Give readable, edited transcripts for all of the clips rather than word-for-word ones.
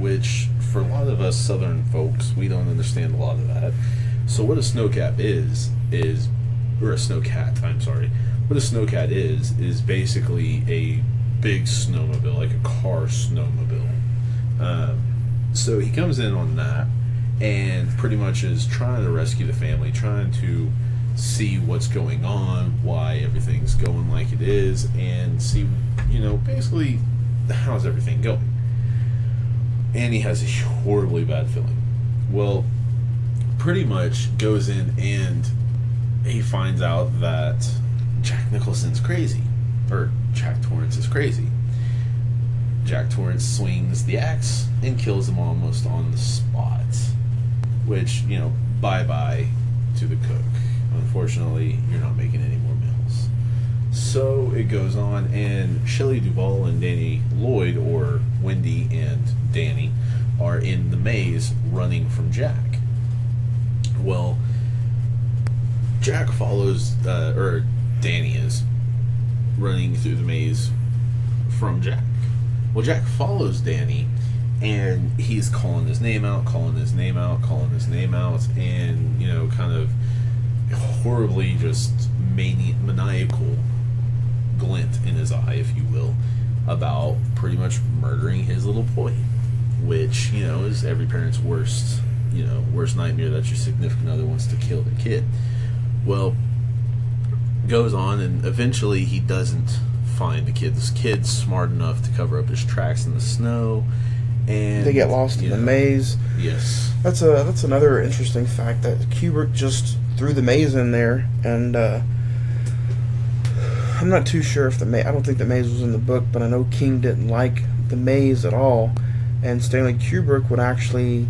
which for a lot of us Southern folks, we don't understand a lot of that. So what a snowcat or a snowcat, I'm sorry. What a snowcat is basically a big snowmobile, like a car snowmobile. So he comes in on that and pretty much is trying to rescue the family, trying to see what's going on, why everything's going like it is, and see, basically how's everything going. And he has a horribly bad feeling. Well, pretty much goes in and he finds out that Jack Nicholson's crazy, or Jack Torrance is crazy. Jack Torrance swings the axe and kills him almost on the spot, which, bye-bye to the cook. Unfortunately, you're not making any more meals. So it goes on, and Shelley Duvall and Danny Lloyd, or Wendy and Danny, are in the maze running from Jack. Well, Jack follows, or Danny is running through the maze from Jack. Well, Jack follows Danny, and he's calling his name out, and, kind of horribly just maniacal glint in his eye, if you will, about pretty much murdering his little boy, which, is every parent's worst nightmare, that your significant other wants to kill the kid. Well, goes on, and eventually he doesn't find the kid. This kid's smart enough to cover up his tracks in the snow, and they get lost in the maze. Yes, that's another interesting fact, that Kubrick just threw the maze in there, and I'm not too sure if I don't think the maze was in the book, but I know King didn't like the maze at all, and Stanley Kubrick would actually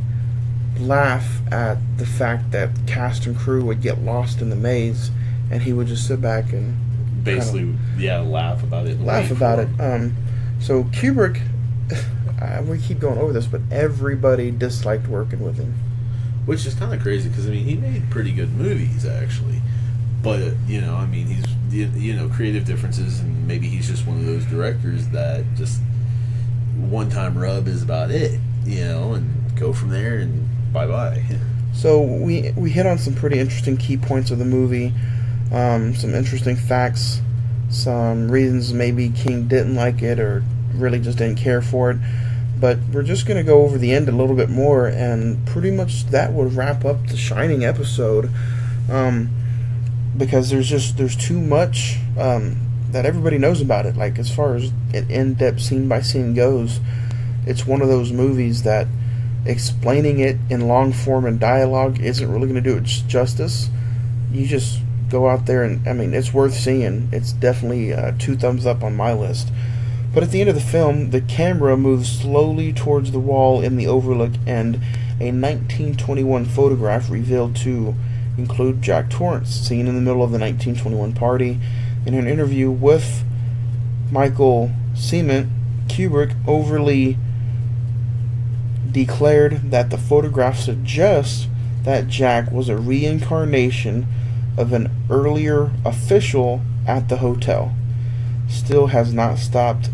laugh at the fact that cast and crew would get lost in the maze, and he would just sit back and basically laugh about it. So Kubrick, we keep going over this, but everybody disliked working with him, which is kind of crazy, because he made pretty good movies actually, but he's creative differences, and maybe he's just one of those directors that just one time rub is about it, and go from there and bye bye. So we hit on some pretty interesting key points of the movie, some interesting facts, some reasons maybe King didn't like it or really just didn't care for it. But we're just going to go over the end a little bit more, and pretty much that would wrap up the Shining episode, because there's too much that everybody knows about it. Like, as far as an in-depth scene-by-scene goes, it's one of those movies that explaining it in long form and dialogue isn't really going to do it justice. You just go out there and, it's worth seeing. It's definitely 2 thumbs up on my list. But at the end of the film, the camera moves slowly towards the wall in the overlook, and a 1921 photograph revealed to include Jack Torrance, seen in the middle of the 1921 party. In an interview with Michael Cine-Men, Kubrick overly declared that the photograph suggests that Jack was a reincarnation of an earlier official at the hotel. Still has not stopped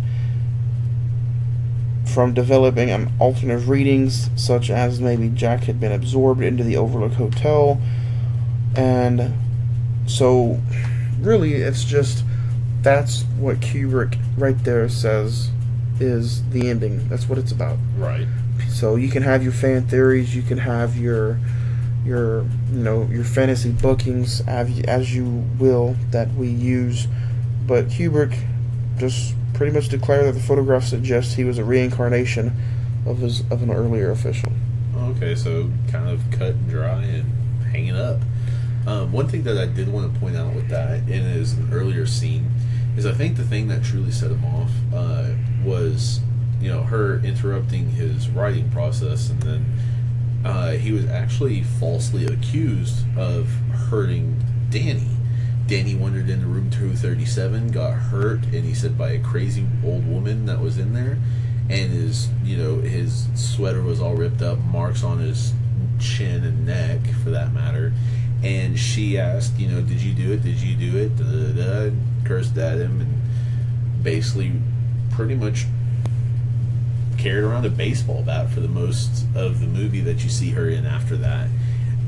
from developing an alternative readings, such as maybe Jack had been absorbed into the Overlook Hotel. And so really it's just, that's what Kubrick right there says is the ending. That's what it's about. Right. So you can have your fan theories, you can have your fantasy bookings as you will that we use, but Kubrick just pretty much declared that the photograph suggests he was a reincarnation of an earlier official. Okay, so kind of cut and dry and hang it up. One thing that I did want to point out with that, and it is an earlier scene, is I think the thing that truly set him off was her interrupting his writing process, and then he was actually falsely accused of hurting Danny. Danny wandered into room 237, got hurt, and he said by a crazy old woman that was in there, and his sweater was all ripped up, marks on his chin and neck, for that matter. And she asked, did you do it? Did you do it? Da, da, da, cursed at him, and basically pretty much carried around a baseball bat for the most of the movie that you see her in after that,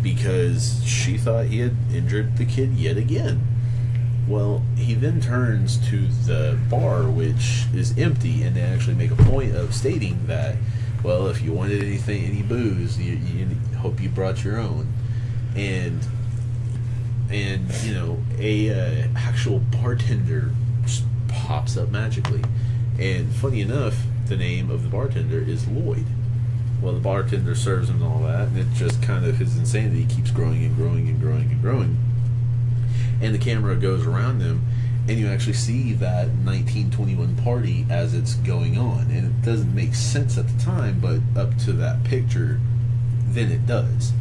because she thought he had injured the kid yet again. Well, he then turns to the bar, which is empty, and they actually make a point of stating that, well, if you wanted any booze, you hope you brought your own. And you know, a actual bartender just pops up magically. And funny enough, the name of the bartender is Lloyd. Well, the bartender serves him and all that, and it just kind of, his insanity keeps growing and growing and growing and growing. And the camera goes around them, and you actually see that 1921 party as it's going on. And it doesn't make sense at the time, but up to that picture, then it does.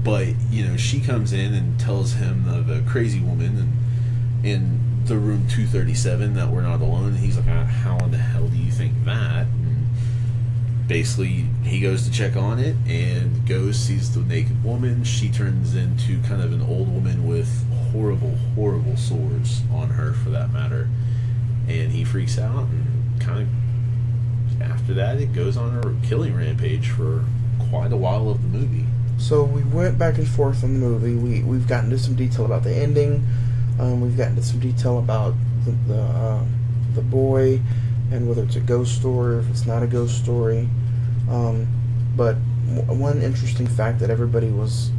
But, you know, she comes in and tells him of a crazy woman and in the room 237 that we're not alone. And he's like, how in the hell do you think that? And basically, he goes to check on it and sees the naked woman. She turns into kind of an old woman with horrible, horrible sores on her, for that matter. And he freaks out, and kind of after that, it goes on a killing rampage for quite a while of the movie. So we went back and forth on the movie. We've gotten into some detail about the ending. We've gotten into some detail about the boy and whether it's a ghost story or if it's not a ghost story. But one interesting fact that everybody was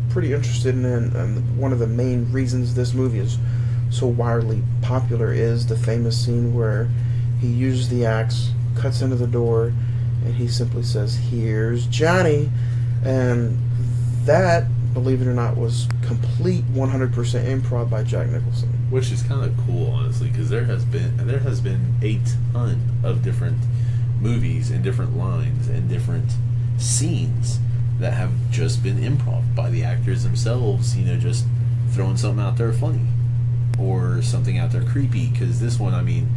pretty interested in, and one of the main reasons this movie is so wildly popular, is the famous scene where he uses the axe, cuts into the door, and he simply says, "Here's Johnny." And that, believe it or not, was complete 100% improv by Jack Nicholson. Which is kind of cool, honestly, because there has been a ton of different movies and different lines and different scenes that have just been improv by the actors themselves, you know, just throwing something out there funny or something out there creepy. Because this one, I mean,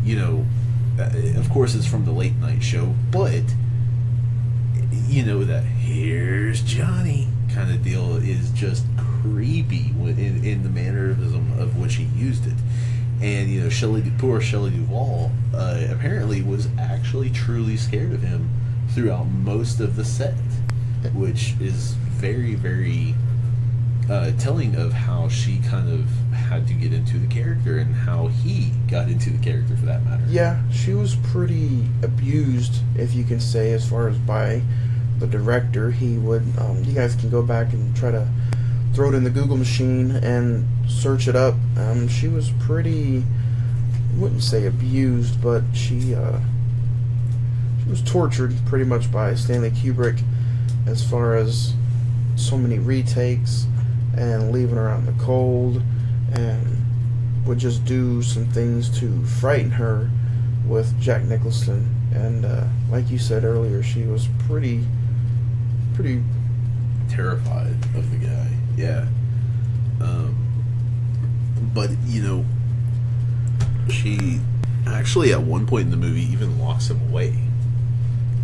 you know, of course it's from the late night show, but you know, that "here's Johnny" kind of deal is just creepy in the mannerism of which he used it. And, you know, poor Shelley Duvall apparently was actually truly scared of him throughout most of the set, which is very, very telling of how she kind of had to get into the character and how he got into the character, for that matter. Yeah, she was pretty abused, if you can say, as far as by the director. He would, you guys can go back and try to throw it in the Google machine and search it up. She was pretty, I wouldn't say abused, but she was tortured pretty much by Stanley Kubrick, as far as so many retakes and leaving her out in the cold, and would just do some things to frighten her with Jack Nicholson. And like you said earlier, she was pretty terrified of the guy. Yeah. But, you know, she actually at one point in the movie even locks him away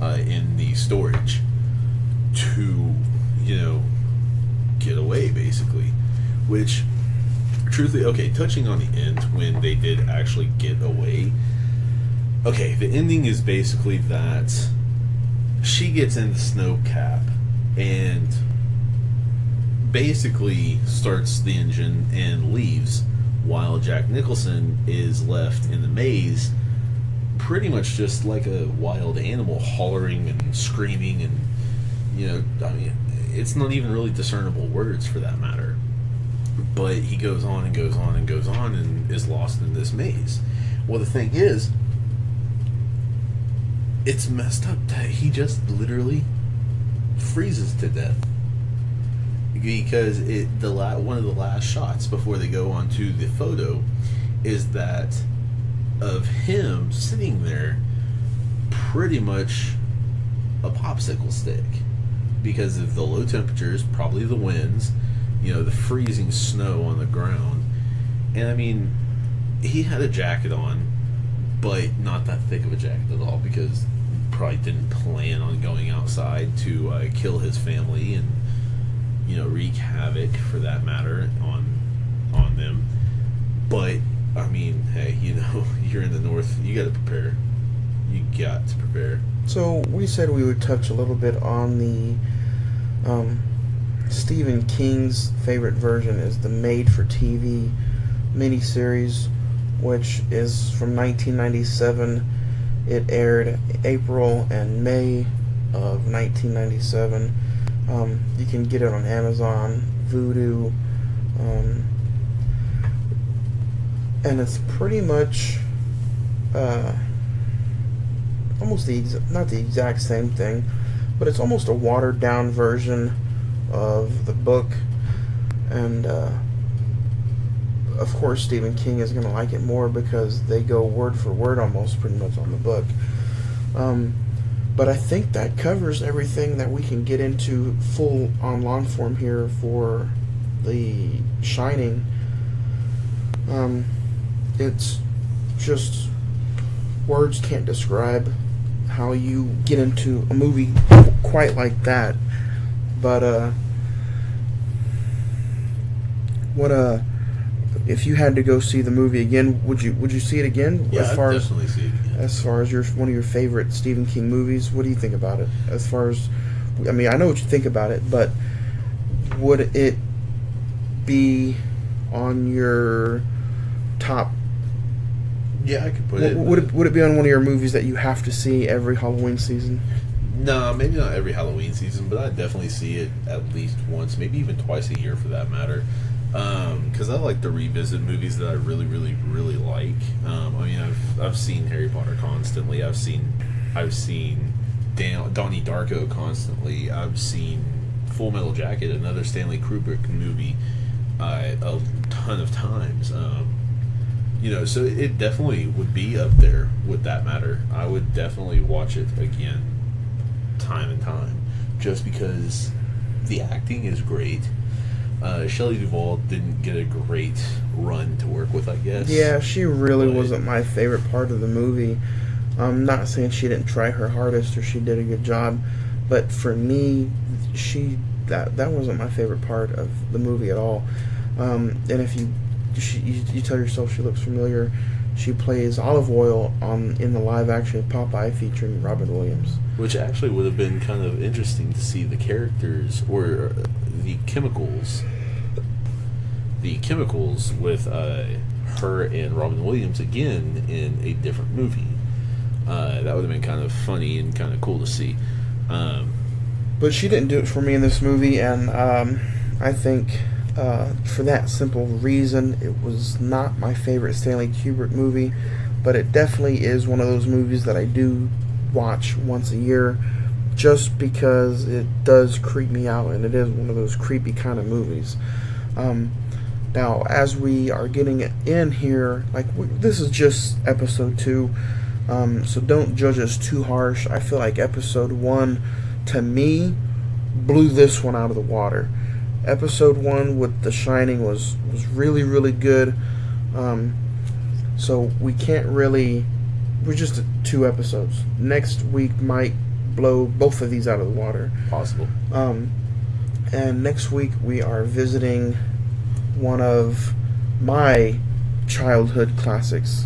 in the storage to, you know, get away, basically. Which, truthfully, okay, touching on the end when they did actually get away. Okay, the ending is basically that she gets in the snow cap and basically starts the engine and leaves, while Jack Nicholson is left in the maze, pretty much just like a wild animal, hollering and screaming, and, you know, I mean, it's not even really discernible words, for that matter. But he goes on and goes on and goes on and is lost in this maze. Well, the thing is, it's messed up that he just literally freezes to death, because one of the last shots before they go on to the photo is that of him sitting there pretty much a popsicle stick, because of the low temperatures, probably the winds, you know, the freezing snow on the ground. And I mean, he had a jacket on, but not that thick of a jacket at all, because probably didn't plan on going outside to kill his family and, you know, wreak havoc, for that matter, on them. But I mean, hey, you know, you're in the north, you got to prepare. You got to prepare. So we said we would touch a little bit on the Stephen King's favorite version is the made-for-TV miniseries, which is from 1997. It aired April and May of 1997. You can get it on Amazon, Vudu, and it's pretty much almost not the exact same thing, but it's almost a watered down version of the book. And of course Stephen King is going to like it more because they go word for word almost pretty much on the book. But I think that covers everything that we can get into full on long form here for The Shining. It's just, words can't describe how you get into a movie quite like that. But if you had to go see the movie again, would you see it again? Yeah, I'd definitely see it again. As far as one of your favorite Stephen King movies, what do you think about it? As far as, I mean, I know what you think about it, but would it be on your top? Yeah, I could put it. Would it be on one of your movies that you have to see every Halloween season? No, maybe not every Halloween season, but I'd definitely see it at least once, maybe even twice a year for that matter. Because I like to revisit movies that I really, really, really like. I mean, I've seen Harry Potter constantly. I've seen Donnie Darko constantly. I've seen Full Metal Jacket, another Stanley Kubrick movie, a ton of times. So it definitely would be up there with that matter. I would definitely watch it again, time and time, just because the acting is great. Shelley Duvall didn't get a great run to work with, I guess. Yeah, she really wasn't my favorite part of the movie. I'm not saying she didn't try her hardest or she did a good job, but for me, that wasn't my favorite part of the movie at all. And if you tell yourself she looks familiar, she plays Olive Oil in the live action Popeye featuring Robin Williams. Which actually would have been kind of interesting to see the characters or the chemicals with her and Robin Williams again in a different movie. That would have been kind of funny and kind of cool to see. But she didn't do it for me in this movie, and I think for that simple reason, it was not my favorite Stanley Kubrick movie, but it definitely is one of those movies that I do watch once a year, just because it does creep me out, and it is one of those creepy kind of movies. Now, as we are getting in here, this is just episode 2, so don't judge us too harsh. I feel like episode 1, to me, blew this one out of the water. Episode 1 with The Shining was really, really good. So we can't really... We're just 2 episodes. Next week might blow both of these out of the water. Possible. And next week we are visiting one of my childhood classics.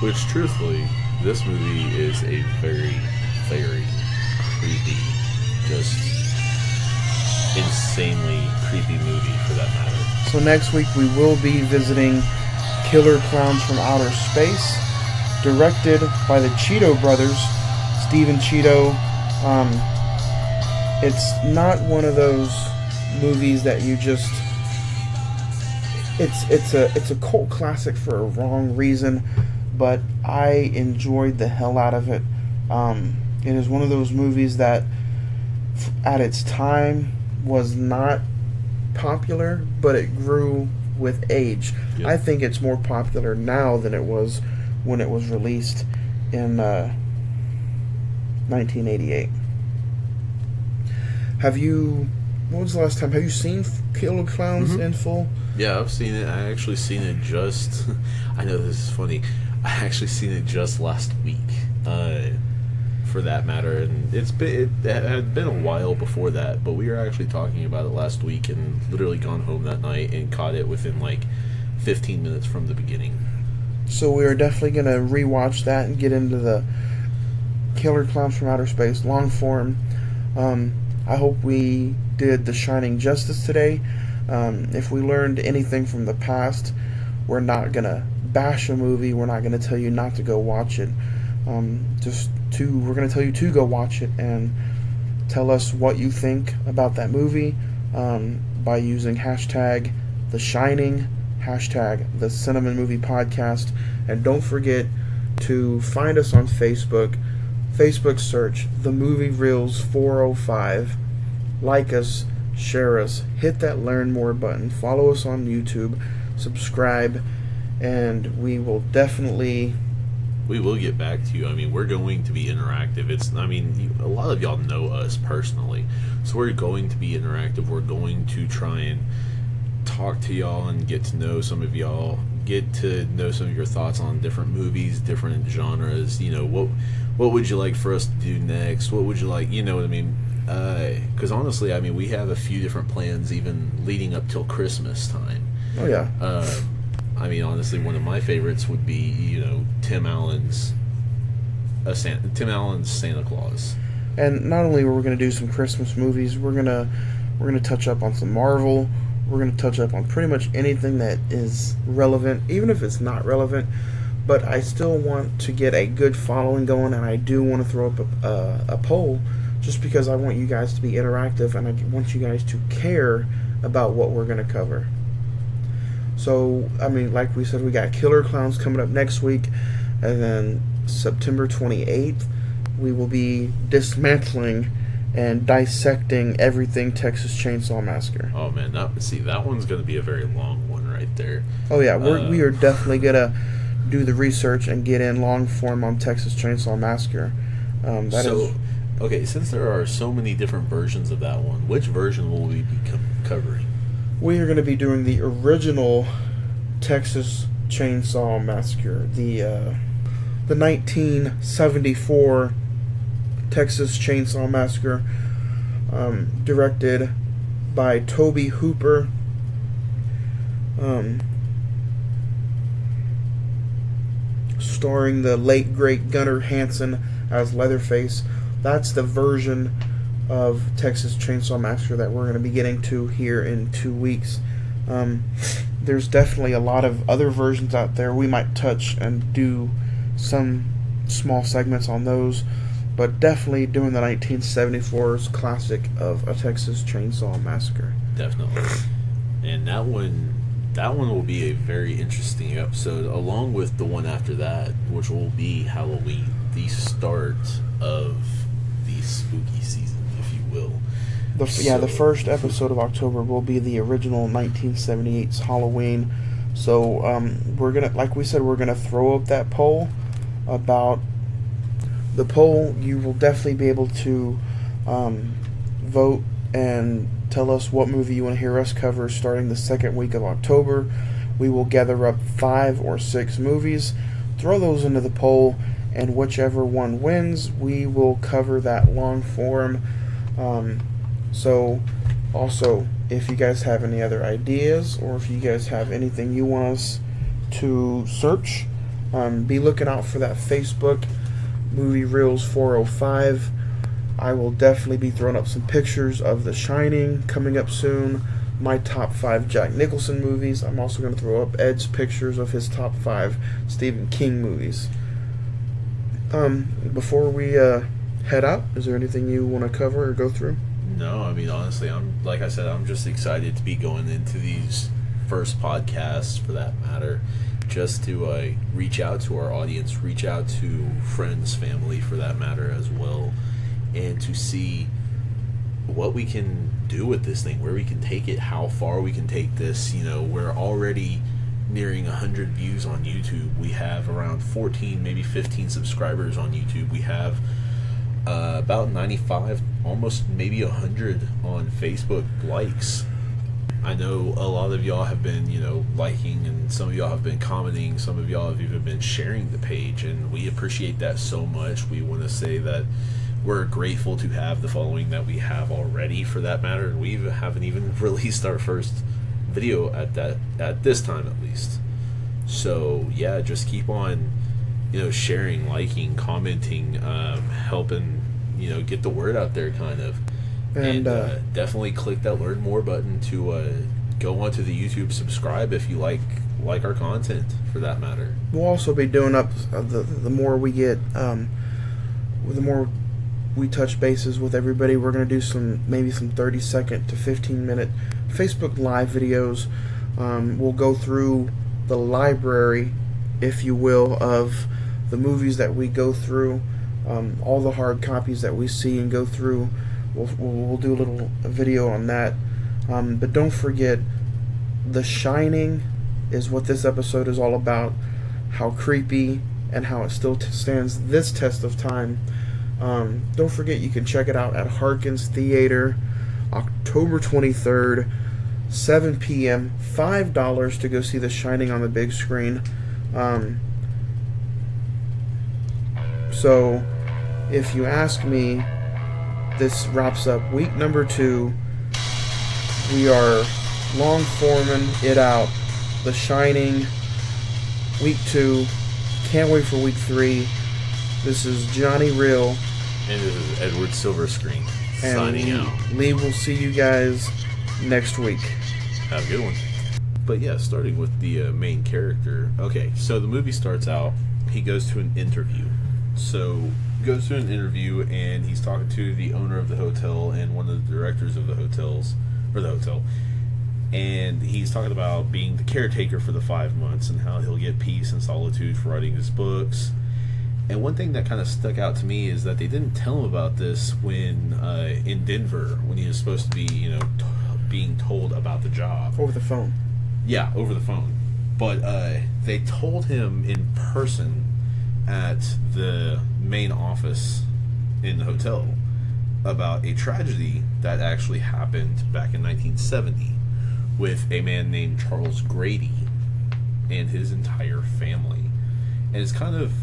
Which, truthfully, this movie is a very, very creepy, just insanely creepy movie for that matter. So next week we will be visiting Killer Clowns from Outer Space, directed by the Cheeto brothers, Steve and Cheeto. It's not one of those movies that you just... It's a cult classic for a wrong reason, but I enjoyed the hell out of it. It is one of those movies that at its time was not popular, but it grew with age. Yep. I think it's more popular now than it was when it was released in 1988. When was the last time? Have you seen Killer Clowns in full? Yeah, I've seen it. I actually seen it just. I know this is funny. I actually seen it just last week. For that matter, and it had been a while before that, but we were actually talking about it last week, and literally gone home that night and caught it within like 15 minutes from the beginning. So we are definitely going to rewatch that and get into the Killer Clowns from Outer Space long form. I hope we did The Shining justice today. If we learned anything from the past, we're not going to bash a movie. We're not going to tell you not to go watch it. We're going to tell you to go watch it and tell us what you think about that movie by using hashtag The Shining, hashtag The Cine-Men Movie Podcast, and don't forget to find us on Facebook. Facebook search The Movie Reels 405. Like us, share us, hit that Learn More button, follow us on YouTube, subscribe, and we will definitely... We will get back to you. I mean, we're going to be interactive. A lot of y'all know us personally, so we're going to be interactive. We're going to try and talk to y'all and get to know some of y'all, get to know some of your thoughts on different movies, different genres. What would you like for us to do next? What would you like? You know what I mean? Because honestly, we have a few different plans even leading up till Christmas time. Oh yeah. Honestly, one of my favorites would be, Tim Allen's Santa Claus. And not only are we going to do some Christmas movies, we're gonna touch up on some Marvel. We're going to touch up on pretty much anything that is relevant, even if it's not relevant. But I still want to get a good following going, and I do want to throw up a poll, just because I want you guys to be interactive, and I want you guys to care about what we're going to cover. So, like we said, we got Killer Clowns coming up next week, and then September 28th, we will be dismantling and dissecting everything Texas Chainsaw Massacre. Oh man, that one's going to be a very long one right there. Oh yeah, we are definitely going to do the research and get in long form on Texas Chainsaw Massacre. Okay, since there are so many different versions of that one, which version will we be covering? We are going to be doing the original Texas Chainsaw Massacre, the 1974 Texas Chainsaw Massacre, directed by Tobe Hooper, starring the late great Gunnar Hansen as Leatherface. That's the version of Texas Chainsaw Massacre that we're going to be getting to here in 2 weeks. There's definitely a lot of other versions out there. We might touch and do some small segments on those, but definitely doing the 1974's classic of A Texas Chainsaw Massacre. Definitely. And that one will be a very interesting episode, along with the one after that, which will be Halloween, the start of the spooky season, if you will. The first episode of October will be the original 1978's Halloween. So we're gonna throw up that poll. About the poll, you will definitely be able to vote and tell us what movie you want to hear us cover starting the second week of October. We will gather up 5 or 6 movies, throw those into the poll, and whichever one wins, we will cover that long form. So, also, if you guys have any other ideas, or if you guys have anything you want us to search, be looking out for that Facebook, Movie Reels 405. I will definitely be throwing up some pictures of The Shining coming up soon, my top 5 Jack Nicholson movies. I'm also going to throw up Ed's pictures of his top 5 Stephen King movies. Before we head out, is there anything you want to cover or go through? No, honestly, I'm just excited to be going into these first podcasts, for that matter, just to reach out to our audience, reach out to friends, family, for that matter, as well, and to see what we can do with this thing, where we can take it, how far we can take this. We're already nearing 100 views on YouTube. We have around 14, maybe 15 subscribers on YouTube. We have about 95, almost maybe 100 on Facebook likes. I know a lot of y'all have been, liking, and some of y'all have been commenting, some of y'all have even been sharing the page, and we appreciate that so much. We want to say that we're grateful to have the following that we have already, for that matter, and we haven't even released our first video at this time, at least. So yeah, just keep on, sharing, liking, commenting, helping, get the word out there, kind of. And definitely click that learn more button to go onto the YouTube, subscribe if you like our content, for that matter. We'll also be doing up the more we get, the more we touch bases with everybody. We're going to do maybe some 30-second to 15-minute Facebook Live videos. We'll go through the library, if you will, of the movies that we go through, all the hard copies that we see and go through. We'll do a little video on that. But don't forget, The Shining is what this episode is all about. How creepy, and how it still stands this test of time. Don't forget, you can check it out at Harkins Theater, October 23rd, 7 p.m. $5 to go see The Shining on the big screen. So, if you ask me, this wraps up week number 2. We are long forming it out. The Shining, week 2. Can't wait for week 3. This is Johnny Real. And this is Edward Silverscreen signing out. Lee will see you guys next week. Have a good one. But yeah, starting with the main character. Okay, so the movie starts out, he goes to an interview. So, goes to an interview, and he's talking to the owner of the hotel and one of the directors of the hotel. And he's talking about being the caretaker for the 5 months and how he'll get peace and solitude for writing his books. And one thing that kind of stuck out to me is that they didn't tell him about this when in Denver, when he was supposed to be, being told about the job. Over the phone. Yeah, over the phone. But they told him in person at the main office in the hotel about a tragedy that actually happened back in 1970 with a man named Charles Grady and his entire family. And it's kind of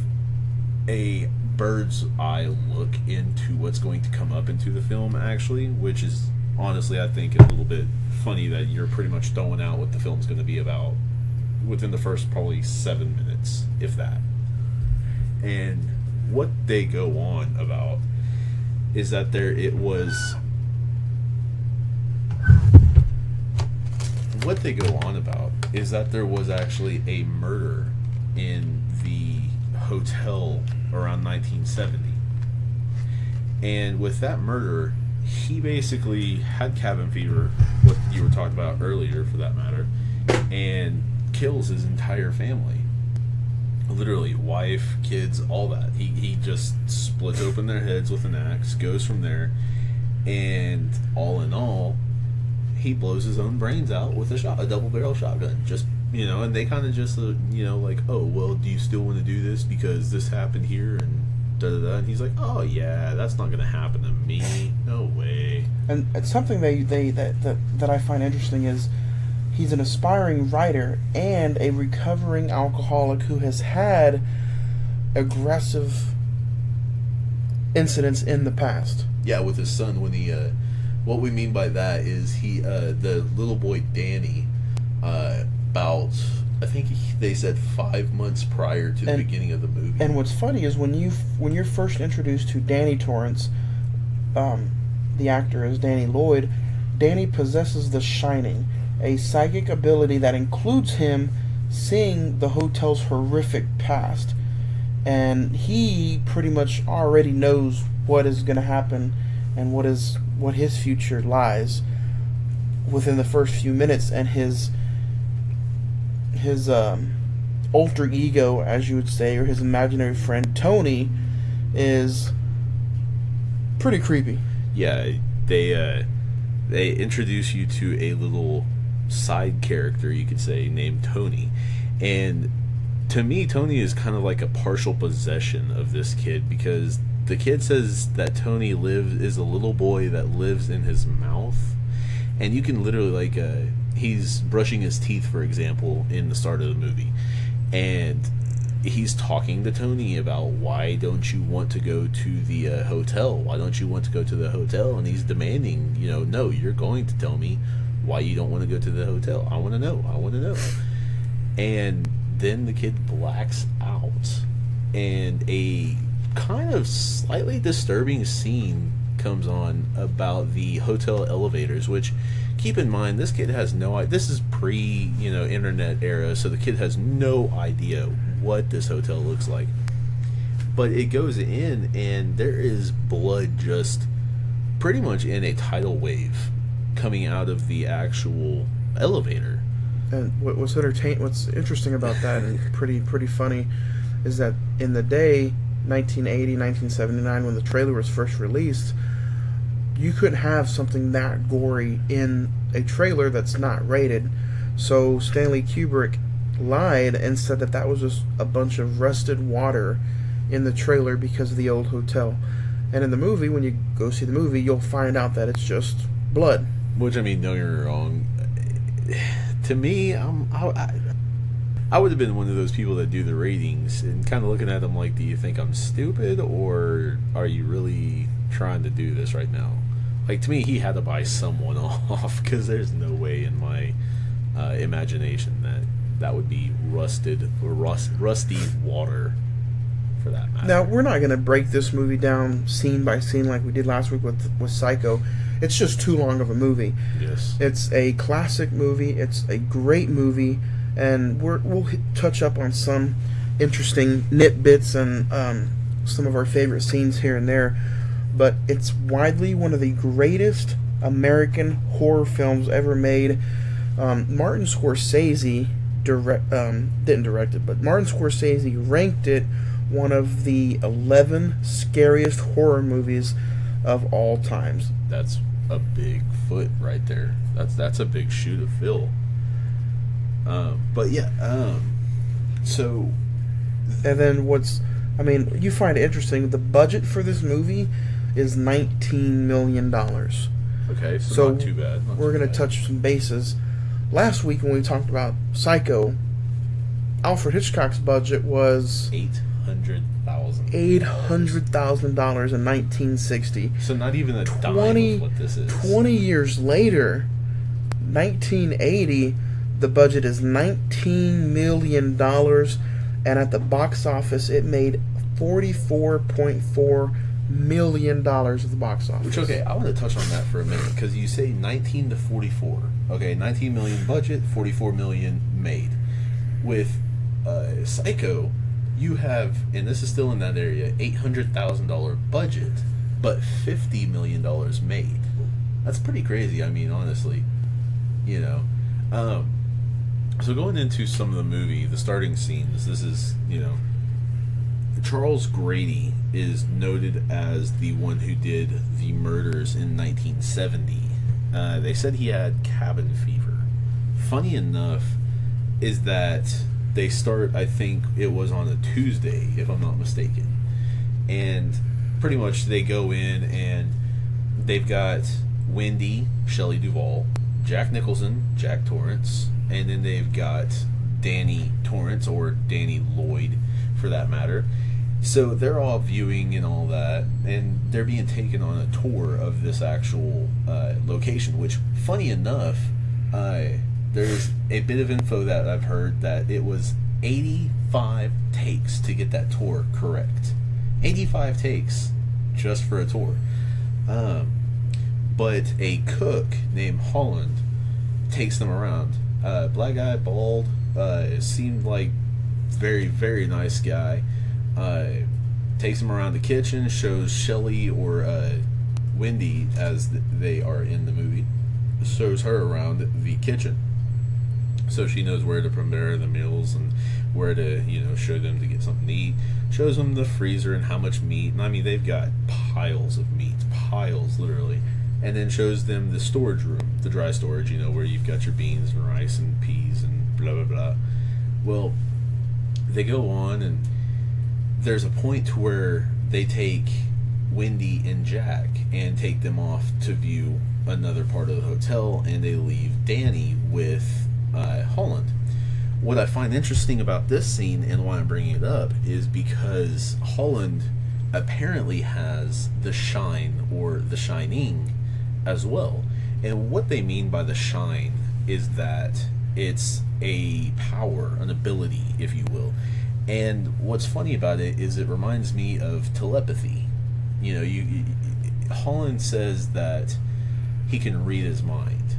a bird's eye look into what's going to come up into the film, actually, which is honestly, I think, a little bit funny that you're pretty much throwing out what the film's going to be about within the first probably 7 minutes, if that. And what they go on about is that there was actually a murder in the hotel around 1970. And with that murder, he basically had cabin fever, what you were talking about earlier, for that matter, and kills his entire family. Literally, wife, kids, all that. He just splits open their heads with an axe, goes from there, and all in all, he blows his own brains out with a double-barrel shotgun. Just, and they kind of just, like, oh, well, do you still want to do this because this happened here, and da-da-da, and he's like, oh, yeah, that's not going to happen to me. No way. And it's something that I find interesting is he's an aspiring writer and a recovering alcoholic who has had aggressive incidents in the past. Yeah, with his son, when he, what we mean by that is the little boy Danny, about, I think they said 5 months prior to the beginning of the movie. And what's funny is when you're first introduced to Danny Torrance, the actor is Danny Lloyd. Danny possesses the Shining, a psychic ability that includes him seeing the hotel's horrific past, and he pretty much already knows what is going to happen and what his future lies within the first few minutes. And his alter ego, as you would say, or his imaginary friend Tony, is pretty creepy. Yeah, they introduce you to a little side character, you could say, named Tony. And to me, Tony is kind of like a partial possession of this kid, because the kid says that Tony is a little boy that lives in his mouth. And you can literally, he's brushing his teeth, for example, in the start of the movie, and he's talking to Tony about, why don't you want to go to the hotel? Why don't you want to go to the hotel? And he's demanding, no, you're going to tell me why you don't want to go to the hotel. I want to know. I want to know. And then the kid blacks out, and a kind of slightly disturbing scene comes on about the hotel elevators, which, keep in mind, this kid has no idea. This is pre-internet era, so the kid has no idea what this hotel looks like. But it goes in, and there is blood just pretty much in a tidal wave coming out of the actual elevator. And what's interesting about that, and pretty funny, is that in the day, 1980, 1979, when the trailer was first released, you couldn't have something that gory in a trailer that's not rated. So Stanley Kubrick lied and said that was just a bunch of rusted water in the trailer because of the old hotel. And in the movie, when you go see the movie, you'll find out that it's just blood. Which, I mean, don't get me wrong. To me, I would have been one of those people that do the ratings and kind of looking at them like, do you think I'm stupid, or are you really trying to do this right now? Like, to me, he had to buy someone off, because there's no way in my imagination that would be rusty water, for that matter. Now, we're not going to break this movie down scene by scene like we did last week with Psycho. It's just too long of a movie. Yes. It's a classic movie. It's a great movie. And we'll touch up on some interesting nitbits and some of our favorite scenes here and there. But it's widely one of the greatest American horror films ever made. Martin Scorsese didn't direct it, but Martin Scorsese ranked it one of the 11 scariest horror movies of all times. That's a big foot right there. That's a big shoe to fill. But yeah, so... And then you find it interesting, the budget for this movie is $19 million. Okay, so not too bad. We're going to touch some bases. Last week when we talked about Psycho, Alfred Hitchcock's budget was $800,000 in 1960. So not even a dime of what this is. 20 years later, 1980, the budget is $19 million, and at the box office, it made $44.4 million at the box office. Which, okay, I want to touch on that for a minute, because you say 19 to 44. Okay, 19 million budget, 44 million made. With Psycho, you have, and this is still in that area, $800,000 budget, but $50 million made. That's pretty crazy, I mean, honestly. So going into some of the movie, the starting scenes, this is, Charles Grady is noted as the one who did the murders in 1970. They said he had cabin fever. Funny enough is that they start, I think it was on a Tuesday, if I'm not mistaken. And pretty much they go in and they've got Wendy, Shelley Duvall, Jack Nicholson, Jack Torrance, and then they've got Danny Torrance, or Danny Lloyd for that matter. So they're all viewing and all that, and they're being taken on a tour of this actual location, which, funny enough, there's a bit of info that I've heard that it was 85 takes to get that tour correct. 85 takes just for a tour. But a cook named Holland takes them around. Black guy, bald, seemed like very, very nice guy. Takes them around the kitchen, shows Shelley or Wendy, as they are in the movie, shows her around the kitchen, so she knows where to prepare the meals and where to, show them to get something to eat. Shows them the freezer and how much meat, and I mean, they've got piles of meat, piles, literally. And then shows them the storage room, the dry storage, where you've got your beans and rice and peas and blah, blah, blah. Well, they go on, and there's a point where they take Wendy and Jack and take them off to view another part of the hotel, and they leave Danny with Holland. What I find interesting about this scene and why I'm bringing it up is because Holland apparently has the shine or the shining as well. And what they mean by the shine is that it's a power, an ability, if you will. And what's funny about it is it reminds me of telepathy. You know, Holland says that he can read his mind,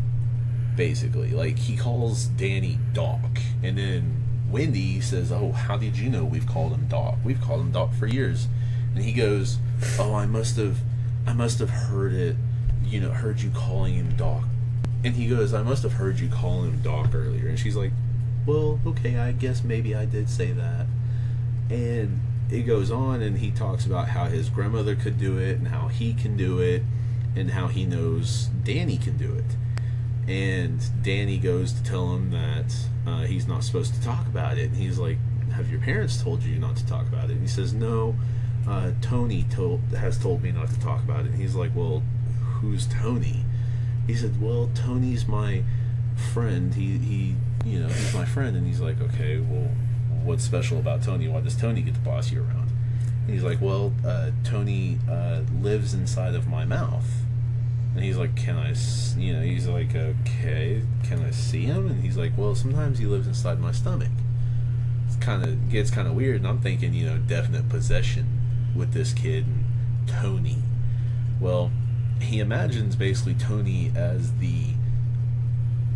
basically. Like, he calls Danny Doc, and then Wendy says, "Oh, how did you know we've called him Doc? We've called him Doc for years." And he goes, "Oh, I must have heard it, heard you calling him Doc." And he goes, "I must have heard you calling him Doc earlier." And she's like, "Well, okay, I guess maybe I did say that." And it goes on, and he talks about how his grandmother could do it, and how he can do it, and how he knows Danny can do it. And Danny goes to tell him that he's not supposed to talk about it. And he's like, "Have your parents told you not to talk about it?" And he says, "No, Tony has told me not to talk about it." And he's like, "Well, who's Tony?" He said, "Well, Tony's my friend. He's my friend." And he's like, "Okay, well, what's special about Tony? Why does Tony get to boss you around?" And he's like, "Well, Tony lives inside of my mouth." And he's like, "Can I, he's like, "Okay, can I see him?" And he's like, "Well, sometimes he lives inside my stomach." Gets kind of weird, and I'm thinking, definite possession with this kid and Tony. Well, he imagines basically Tony as the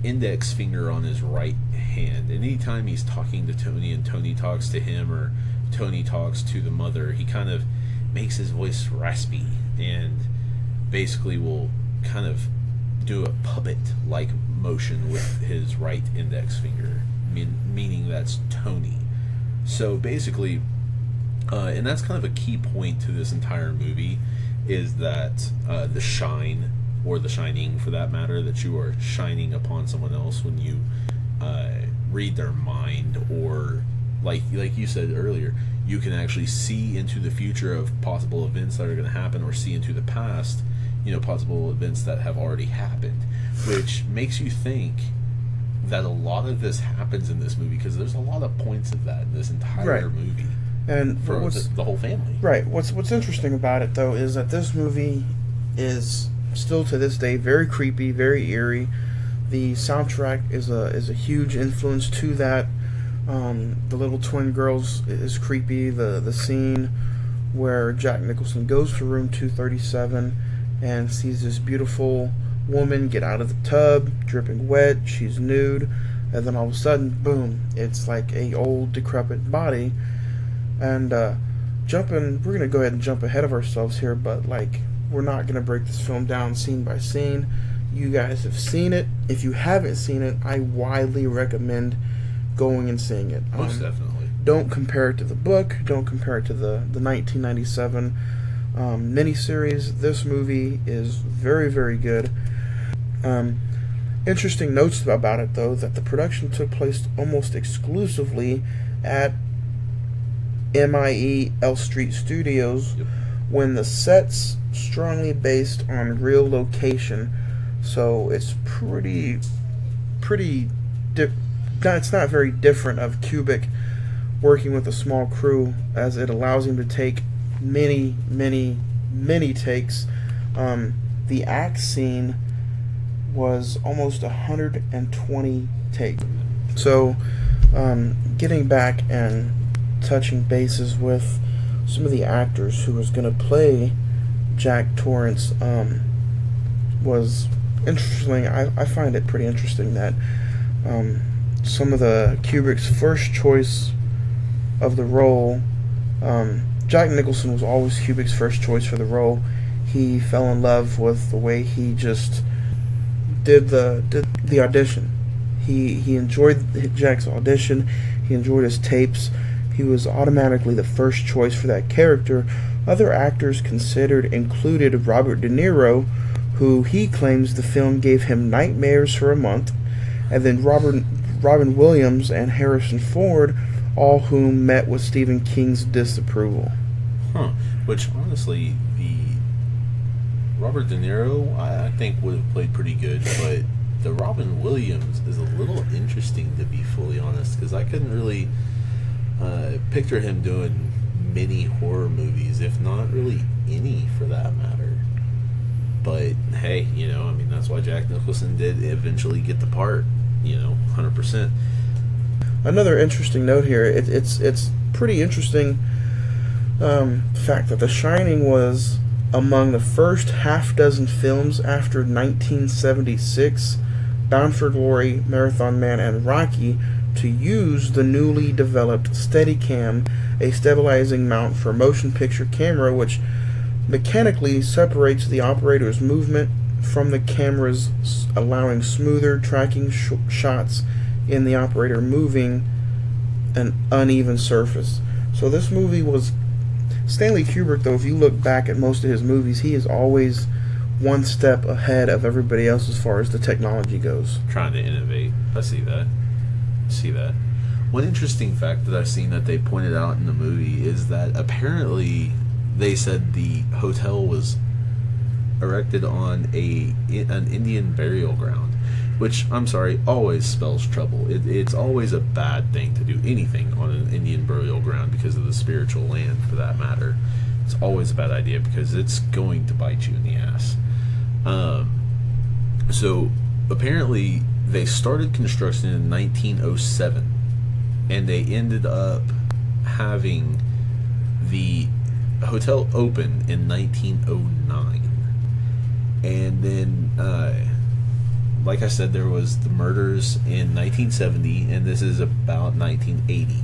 index finger on his right hand. And anytime he's talking to Tony and Tony talks to him, or Tony talks to the mother, he kind of makes his voice raspy and basically will kind of do a puppet-like motion with his right index finger, meaning that's Tony. So basically, and that's kind of a key point to this entire movie, is that the shine, or the shining for that matter, that you are shining upon someone else when you read their mind, or like you said earlier, you can actually see into the future of possible events that are going to happen, or see into the past, possible events that have already happened, which makes you think that a lot of this happens in this movie, because there's a lot of points of that in this entire movie. And for the whole family. Right. What's interesting about it, though, is that this movie is still to this day very creepy, very eerie. The soundtrack is a huge influence to that. The little twin girls is creepy. The scene where Jack Nicholson goes to room 237 and sees this beautiful woman get out of the tub, dripping wet, she's nude, and then all of a sudden, boom, it's like a old decrepit body. And we're gonna go ahead and jump ahead of ourselves here, but we're not gonna break this film down scene by scene. You guys have seen it. If you haven't seen it, I widely recommend going and seeing it. Most definitely. Don't compare it to the book. Don't compare it to the 1997 miniseries. This movie is very, very good. Interesting notes about it, though, that the production took place almost exclusively at MIE L Street Studios, when the set's strongly based on real location. So it's it's not very different of Kubrick working with a small crew, as it allows him to take many takes. The axe scene was almost 120 takes. So getting back and touching bases with some of the actors who was going to play Jack Torrance was interesting. I find it pretty interesting that some of the Kubrick's first choice of the role, Jack Nicholson was always Kubrick's first choice for the role. He fell in love with the way he just did the audition. He enjoyed Jack's audition. He enjoyed his tapes. He was automatically the first choice for that character. Other actors considered included Robert De Niro, who he claims the film gave him nightmares for a month, and then Robin Williams and Harrison Ford, all whom met with Stephen King's disapproval. Huh. Which, honestly, the Robert De Niro, I think, would have played pretty good, but the Robin Williams is a little interesting, to be fully honest, because I couldn't really picture him doing many horror movies, if not really any, for that matter. But, hey, I mean, that's why Jack Nicholson did eventually get the part, 100%. Another interesting note here, it's pretty interesting fact that The Shining was among the first half dozen films after 1976, Bound for Glory, Marathon Man, and Rocky, to use the newly developed Steadicam, a stabilizing mount for a motion picture camera which mechanically separates the operator's movement from the cameras, allowing smoother tracking shots in the operator moving an uneven surface. So this movie was Stanley Kubrick, though, if you look back at most of his movies, he is always one step ahead of everybody else as far as the technology goes. Trying to innovate. I see that. One interesting fact that I've seen that they pointed out in the movie is that apparently they said the hotel was erected on an Indian burial ground, which, I'm sorry, always spells trouble. It's always a bad thing to do anything on an Indian burial ground because of the spiritual land, for that matter. It's always a bad idea because it's going to bite you in the ass. So, apparently, they started construction in 1907, and they ended up having the hotel open in 1909. And then, like I said, there was the murders in 1970, and this is about 1980.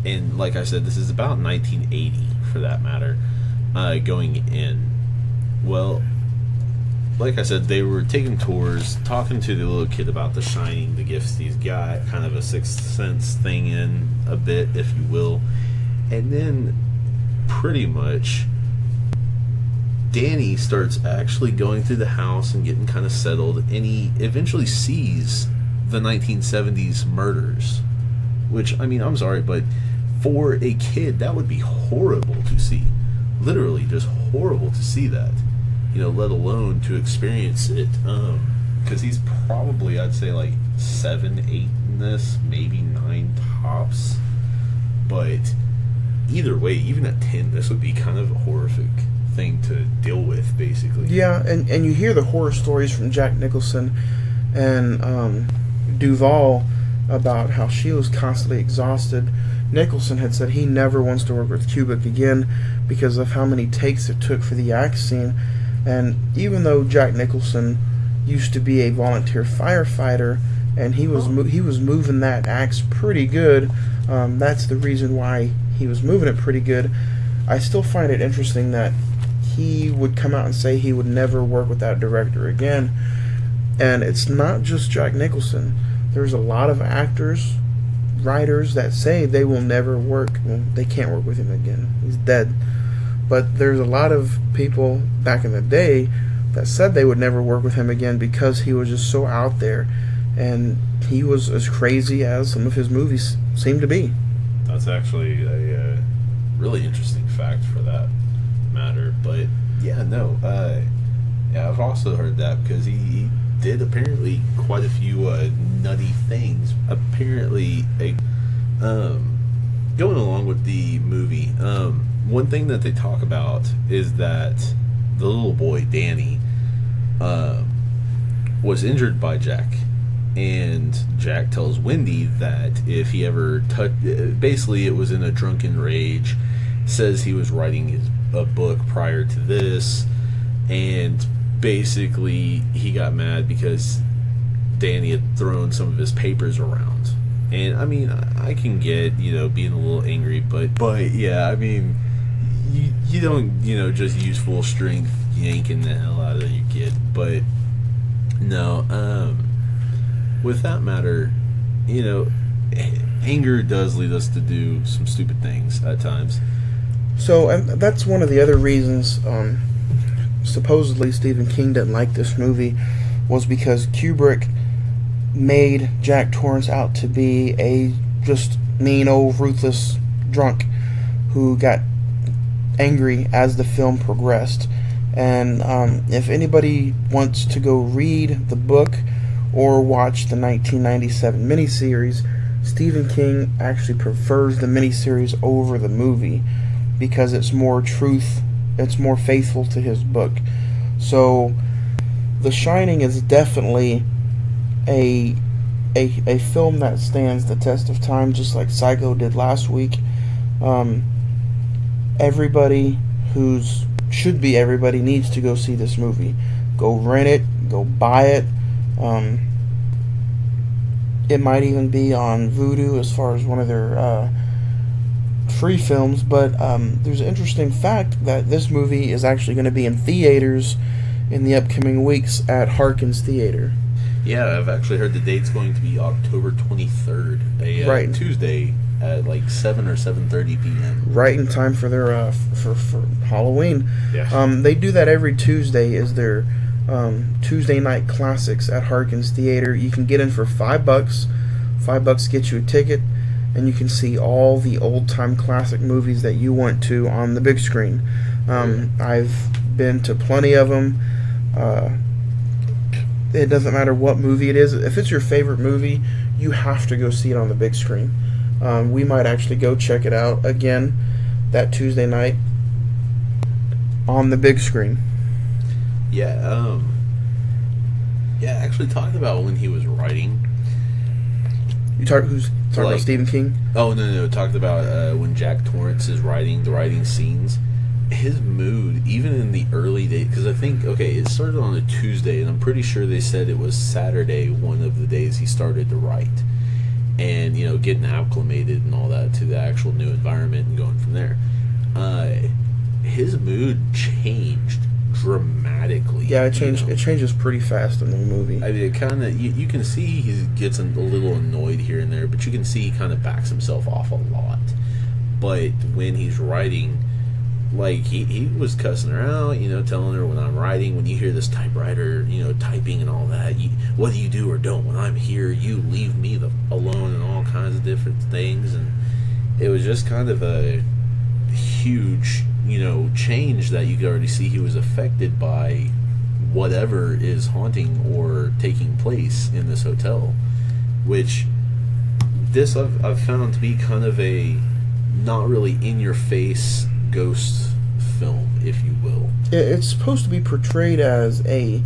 And like I said, this is about 1980, for that matter, going in. Well, like I said, they were taking tours, talking to the little kid about The Shining, the gifts he's got, kind of a sixth sense thing in a bit, if you will. And then, pretty much, Danny starts actually going through the house and getting kind of settled, and he eventually sees the 1970s murders. Which, I mean, I'm sorry, but for a kid, that would be horrible to see. Literally, just horrible to see that. Let alone to experience it. Because he's probably, I'd say, like 7, 8 in this, maybe 9 tops. But either way, even at 10, this would be kind of a horrific thing to deal with, basically. Yeah, and you hear the horror stories from Jack Nicholson and Duvall about how she was constantly exhausted. Nicholson had said he never wants to work with Kubrick again because of how many takes it took for the axe scene. And even though Jack Nicholson used to be a volunteer firefighter and he was moving that axe pretty good, that's the reason why he was moving it pretty good. I still find it interesting that he would come out and say he would never work with that director again. And it's not just Jack Nicholson. There's a lot of actors, writers that say they will never work. Well, they can't work with him again. He's dead. But there's a lot of people back in the day that said they would never work with him again because he was just so out there. And he was as crazy as some of his movies seem to be. That's actually a really interesting fact for that matter. But yeah, no, yeah, I've also heard that because he did apparently quite a few nutty things. Apparently, going along with the movie, one thing that they talk about is that the little boy Danny was injured by Jack. And Jack tells Wendy that if he ever basically it was in a drunken rage, says he was writing a book prior to this, and basically he got mad because Danny had thrown some of his papers around. And I mean, I can get, being a little angry, but yeah, I mean, you don't, just use full strength yanking the hell out of your kid. But no, with that matter, anger does lead us to do some stupid things at times. So, and that's one of the other reasons, supposedly Stephen King didn't like this movie, was because Kubrick made Jack Torrance out to be a just mean old ruthless drunk who got angry as the film progressed. And if anybody wants to go read the book or watch the 1997 miniseries, Stephen King actually prefers the miniseries over the movie because it's more faithful to his book. So The Shining is definitely a film that stands the test of time, just like Psycho did last week. Everybody needs to go see this movie. Go rent it, go buy it. It might even be on Vudu as far as one of their free films, but there's an interesting fact that this movie is actually going to be in theaters in the upcoming weeks at Harkins Theater. Yeah, I've actually heard the date's going to be October 23rd, a Tuesday at like 7 or 7:30 p.m. Right in time for their for Halloween. Yeah. They do that every Tuesday. Is their Tuesday night classics at Harkins Theater. You can get in for $5. $5 gets you a ticket, and you can see all the old time classic movies that you want to on the big screen. I've been to plenty of them. It doesn't matter what movie it is. If it's your favorite movie, you have to go see it on the big screen. We might actually go check it out again that Tuesday night on the big screen. Yeah, actually talking about when he was writing. You talking about Stephen King? Oh, no. Talked about when Jack Torrance is writing the writing scenes. His mood, even in the early days, because I think, it started on a Tuesday, and I'm pretty sure they said it was Saturday, one of the days he started to write. And, getting acclimated and all that to the actual new environment and going from there. His mood changed dramatically. Yeah, it changed. It changes pretty fast in the movie. I mean, it kind of you can see he gets a little annoyed here and there, but you can see he kind of backs himself off a lot. But when he's writing, like he was cussing her out, telling her when I'm writing, when you hear this typewriter, typing and all that, what do you do or don't when I'm here? You leave me alone and all kinds of different things, and it was just kind of a huge, change that you could already see he was affected by whatever is haunting or taking place in this hotel, which this I've found to be kind of a not really in your face ghost film, if you will. It's supposed to be portrayed as a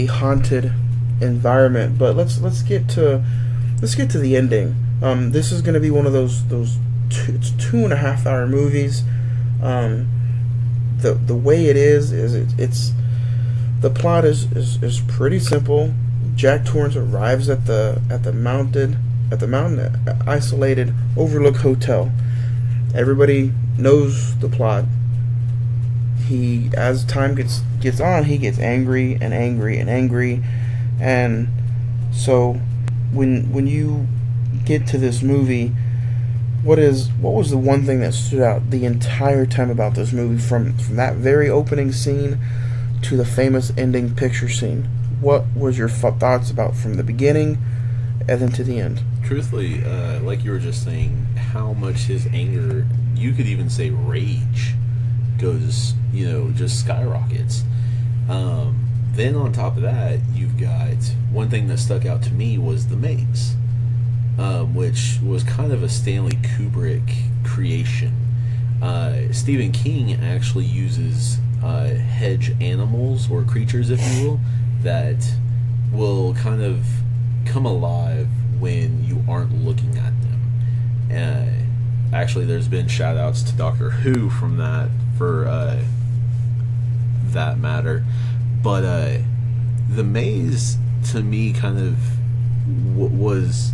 haunted environment, but let's get to the ending. This is going to be one of those 2.5 hour movies. The way it is it's the plot is pretty simple. Jack Torrance arrives at the mountain isolated overlook hotel. Everybody knows the plot. As time gets on, he gets angry and angry and angry, and so when you get to this movie, what was the one thing that stood out the entire time about this movie, from that very opening scene to the famous ending picture scene? What was your thoughts about from the beginning and then to the end? Truthfully, like you were just saying, how much his anger, you could even say rage, goes, just skyrockets. Then on top of that, you've got one thing that stuck out to me was the maze, which was kind of a Stanley Kubrick creation. Stephen King actually uses hedge animals or creatures, if you will, that will kind of come alive when you aren't looking at them. Actually, there's been shout outs to Doctor Who from that, for that matter. But the maze, to me, kind of was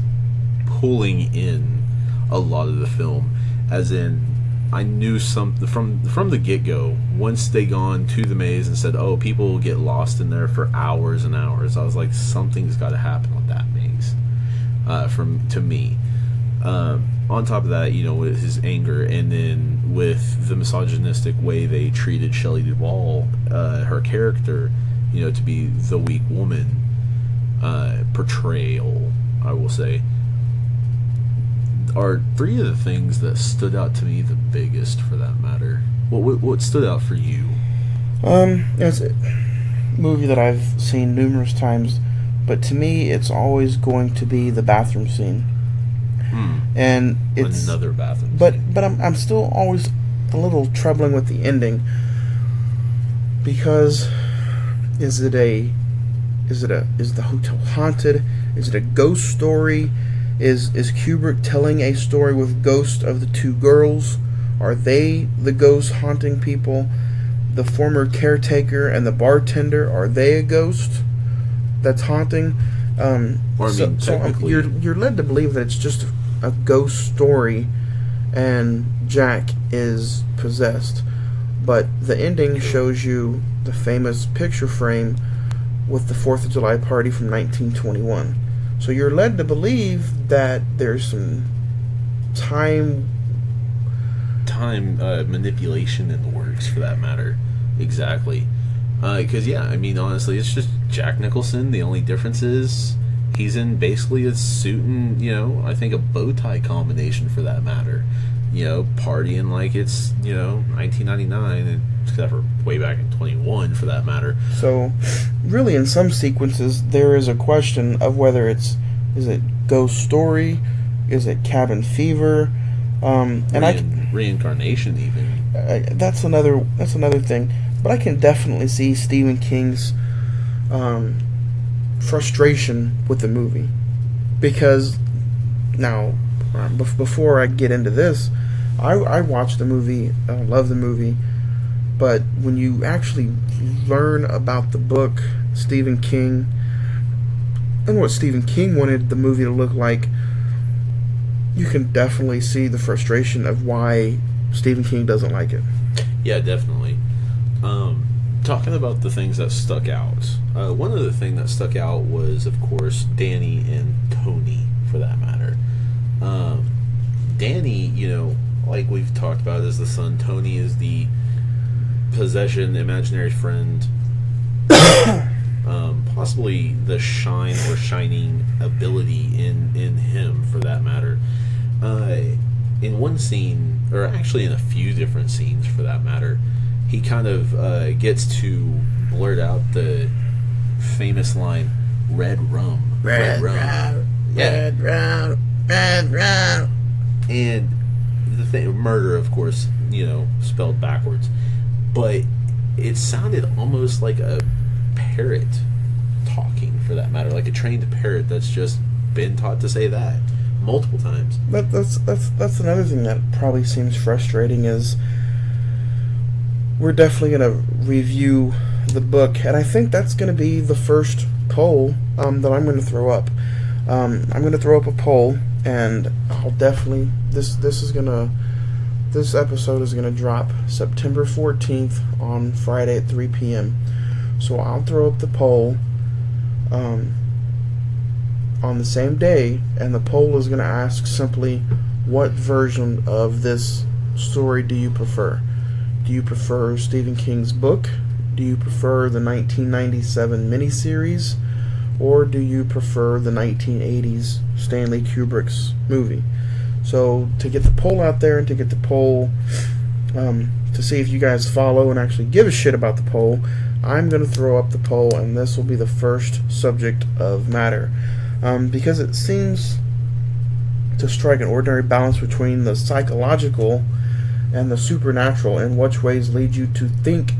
pulling in a lot of the film. As in, I knew something from the get-go. Once they gone to the maze and said, oh, people will get lost in there for hours and hours, I was like, something's got to happen with that maze. To me. On top of that, with his anger, and then with the misogynistic way they treated Shelley Duvall, her character, to be the weak woman portrayal, I will say. are three of the things that stood out to me the biggest, for that matter. What stood out for you? It's a movie that I've seen numerous times, but to me, it's always going to be the bathroom scene. And it's another bathroom but scene. but I'm still always a little troubling with the ending, because is the hotel haunted? Is it a ghost story? Is Kubrick telling a story with ghosts of the two girls? Are they the ghosts haunting people? The former caretaker and the bartender, are they a ghost that's haunting? Technically, you're led to believe that it's just a ghost story, and Jack is possessed. But the ending shows you the famous picture frame with the 4th of July party from 1921. So you're led to believe that there's some time manipulation in the works, for that matter. Exactly. Because, honestly, it's just Jack Nicholson. The only difference is he's in basically a suit and, I think a bow tie combination, for that matter. Partying like it's, 1999, except for way back in 21, for that matter. So, really, in some sequences, there is a question of whether is it ghost story, is it cabin fever, reincarnation even. That's another thing. But I can definitely see Stephen King's frustration with the movie, because now, before I get into this, I watched the movie, I love the movie, but when you actually learn about the book, Stephen King, and what Stephen King wanted the movie to look like, you can definitely see the frustration of why Stephen King doesn't like it. Yeah, definitely. Talking about the things that stuck out, one of the things that stuck out was, of course, Danny and Tony, for that matter. Danny, like we've talked about, is the son. Tony is the possession, imaginary friend, possibly the shine or shining ability in him, for that matter. In one scene, or actually in a few different scenes, for that matter, he kind of gets to blurt out the famous line, "Red rum, red rum, red rum, red rum," and the thing, murder, of course, spelled backwards, but it sounded almost like a parrot talking, for that matter, like a trained parrot that's just been taught to say that multiple times. That's another thing that probably seems frustrating, is we're definitely going to review the book, and I think that's going to be the first poll that I'm going to throw up. I'm going to throw up a poll, and I'll definitely this episode is going to drop September 14th on Friday at 3 p.m. So I'll throw up the poll on the same day, and the poll is going to ask simply, what version of this story do you prefer? Do you prefer Stephen King's book? Do you prefer the 1997 miniseries? Or do you prefer the 1980s Stanley Kubrick's movie? So to get the poll out there, and to get the poll, to see if you guys follow and actually give a shit about the poll, I'm going to throw up the poll, and this will be the first subject of matter. Because it seems to strike an ordinary balance between the psychological and the supernatural, and which ways lead you to think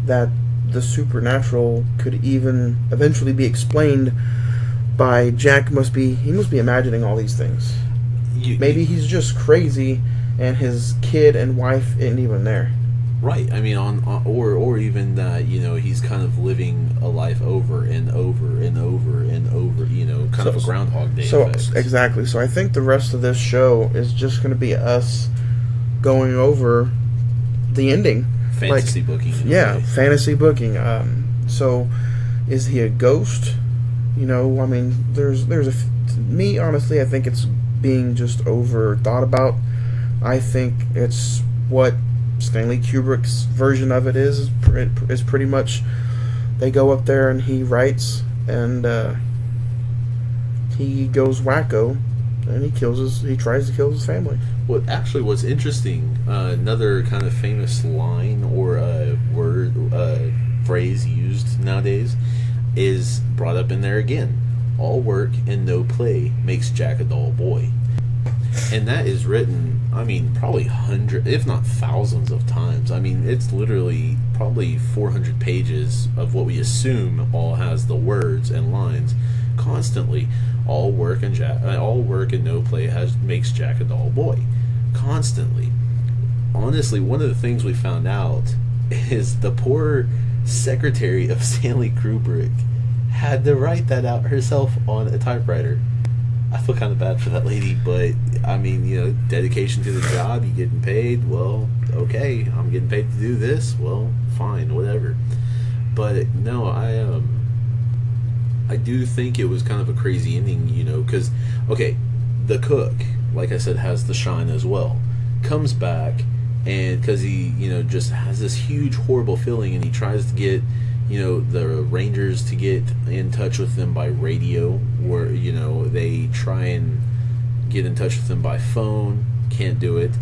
that the supernatural could even eventually be explained by Jack. He must be imagining all these things. Maybe he's just crazy, and his kid and wife isn't even there. Right. I mean, or even that, he's kind of living a life over and over and over and over, kind of a Groundhog Day effect. Exactly. So I think the rest of this show is just going to be us going over the ending. Fantasy booking. Yeah, fantasy booking. So, is he a ghost? There's me, honestly, I think it's being just over thought about. I think it's what Stanley Kubrick's version of it is pretty much, they go up there and he writes, and he goes wacko, and he tries to kill his family. What actually was interesting, another kind of famous line or word, phrase used nowadays is brought up in there again. All work and no play makes Jack a dull boy. And that is written, I mean, probably hundreds, if not thousands of times. I mean, it's literally probably 400 pages of what we assume all has the words and lines constantly. All work and no play makes Jack a dull boy. Constantly. Honestly, one of the things we found out is the poor secretary of Stanley Kubrick had to write that out herself on a typewriter. I feel kind of bad for that lady, but I mean, dedication to the job, you getting paid, well, okay, I'm getting paid to do this, well, fine, whatever. But no, I do think it was kind of a crazy ending, because, okay, the cook, like I said, has the shine as well, comes back, and because he, just has this huge, horrible feeling, and he tries to get, the Rangers to get in touch with them by radio, where, they try and get in touch with them by phone, can't do it,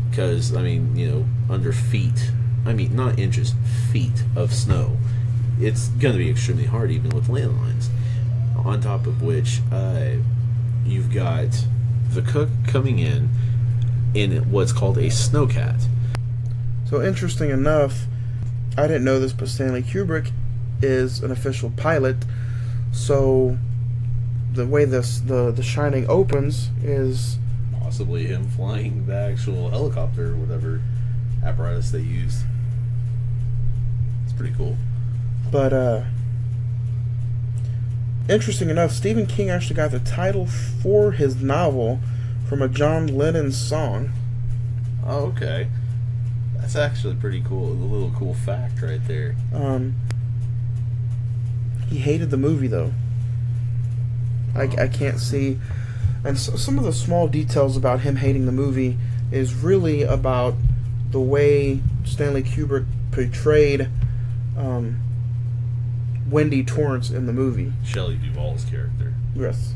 because, I mean, under feet, I mean, not inches, feet of snow, it's going to be extremely hard, even with landlines. On top of which, you've got the cook coming in what's called a snowcat. So interesting enough, I didn't know this, but Stanley Kubrick is an official pilot. So the way the Shining opens is possibly him flying the actual helicopter or whatever apparatus they used. It's pretty cool. But interesting enough, Stephen King actually got the title for his novel from a John Lennon song. Oh, okay. That's actually pretty cool. A little cool fact right there. He hated the movie, though. I can't see... And so, some of the small details about him hating the movie is really about the way Stanley Kubrick portrayed Wendy Torrance in the movie. Shelley Duvall's character. Yes.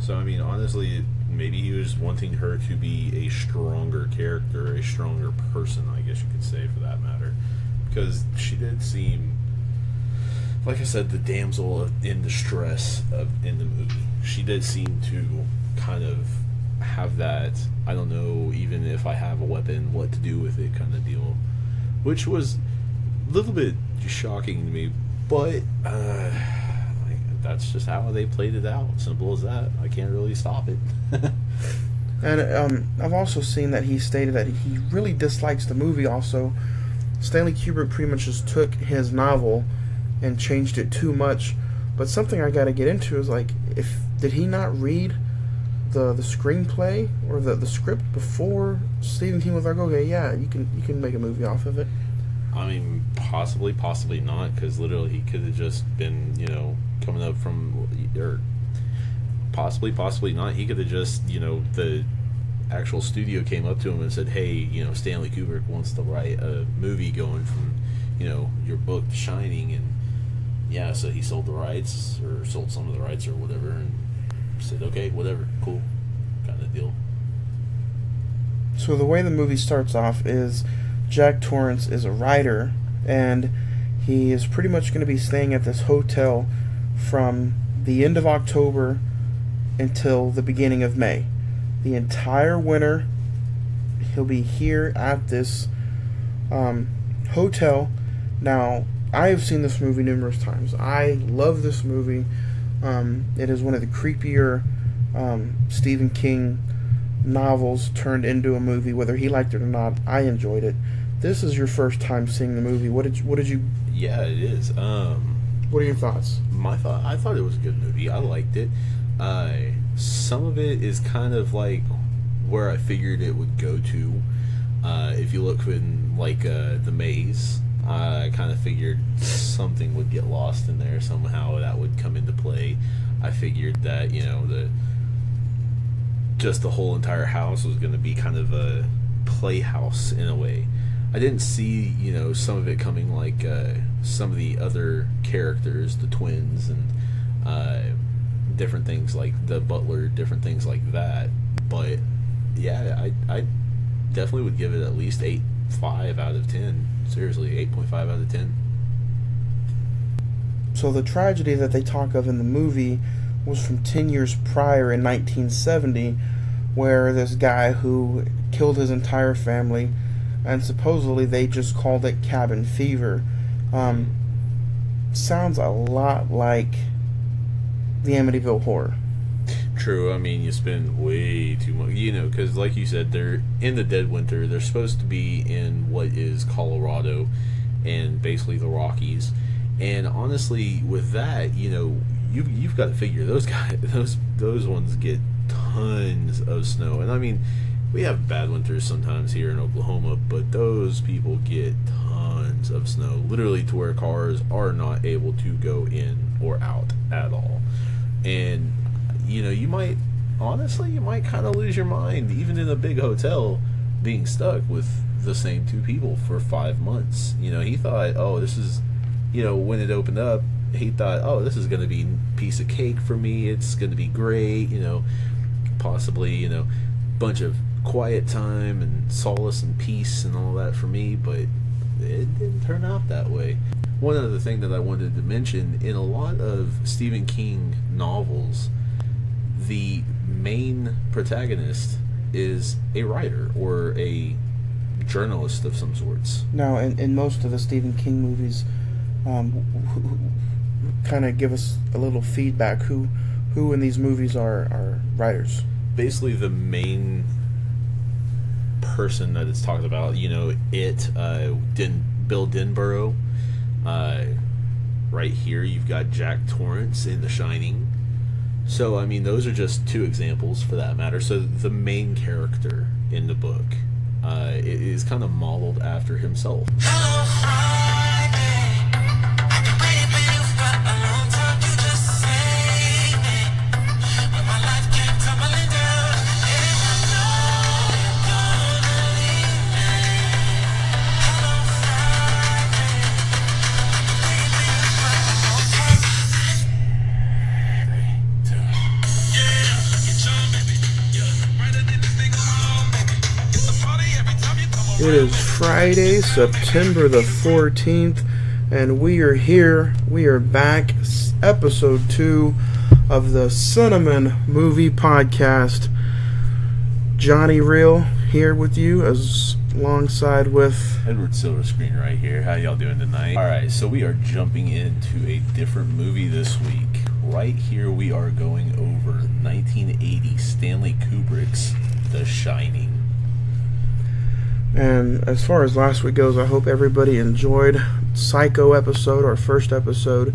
So, I mean, honestly, maybe he was wanting her to be a stronger character, a stronger person, I guess you could say, for that matter. Because she did seem, like I said, the damsel in distress in the movie. She did seem to kind of have that, I don't know, even if I have a weapon, what to do with it kind of deal. Which was a little bit shocking to me, but that's just how they played it out. Simple as that. I can't really stop it. And I've also seen that he stated that he really dislikes the movie also. Stanley Kubrick pretty much just took his novel and changed it too much. But something I got to get into is, like, did he not read the screenplay or the script before Stephen King was like, okay, yeah, you can make a movie off of it? I mean, possibly not, because literally he could have just been, coming up from, or possibly not, he could have just, the actual studio came up to him and said, hey, Stanley Kubrick wants to write a movie going from, your book The Shining, and yeah, so he sold the rights, or sold some of the rights or whatever, and said, okay, whatever, cool, kind of deal. So the way the movie starts off is Jack Torrance is a writer, and he is pretty much going to be staying at this hotel from the end of October until the beginning of May. The entire winter, he'll be here at this hotel. Now, I have seen this movie numerous times. I love this movie. It is one of the creepier Stephen King novels turned into a movie. Whether he liked it or not, I enjoyed it. This is your first time seeing the movie. What did you? Yeah, it is. What are your thoughts? I thought it was a good movie. I liked it. Some of it is kind of like where I figured it would go to. If you look in the maze, I kind of figured something would get lost in there somehow. That would come into play. I figured that just the whole entire house was going to be kind of a playhouse in a way. I didn't see some of it coming like some of the other characters, the twins, and different things like the Butler, different things like that. But yeah, I definitely would give it at least 8.5 out of 10. Seriously, 8.5 out of 10. So the tragedy that they talk of in the movie was from 10 years prior in 1970, where this guy who killed his entire family, and supposedly they just called it cabin fever. Sounds a lot like the Amityville Horror. True. I mean, you spend way too much, because like you said, they're in the dead winter. They're supposed to be in what is Colorado and basically the Rockies. And honestly, with that, you've got to figure those guys, those ones get tons of snow. And I mean, we have bad winters sometimes here in Oklahoma, but those people get tons of snow, literally to where cars are not able to go in or out at all. And you might kind of lose your mind, even in a big hotel, being stuck with the same two people for 5 months. He thought, oh, this is, when it opened up, he thought, oh, this is going to be a piece of cake for me. It's going to be great, possibly, bunch of quiet time and solace and peace and all that for me, but it didn't turn out that way. One other thing that I wanted to mention, in a lot of Stephen King novels, the main protagonist is a writer or a journalist of some sorts. Now, in most of the Stephen King movies, kind of give us a little feedback. Who in these movies are writers? Basically, the main person that it's talked about, Bill Denborough. Right here, you've got Jack Torrance in The Shining. So, I mean, those are just two examples for that matter. So, the main character in the book is kind of modeled after himself. It is Friday, September the 14th, and we are here. We are back, episode 2 of the Cine-Men movie podcast. Johnny Real here with you, as alongside with Edward Silverscreen right here. How y'all doing tonight? Alright, so we are jumping into a different movie this week. Right here we are going over 1980 Stanley Kubrick's The Shining. And as far as last week goes, I hope everybody enjoyed Psycho episode, our first episode.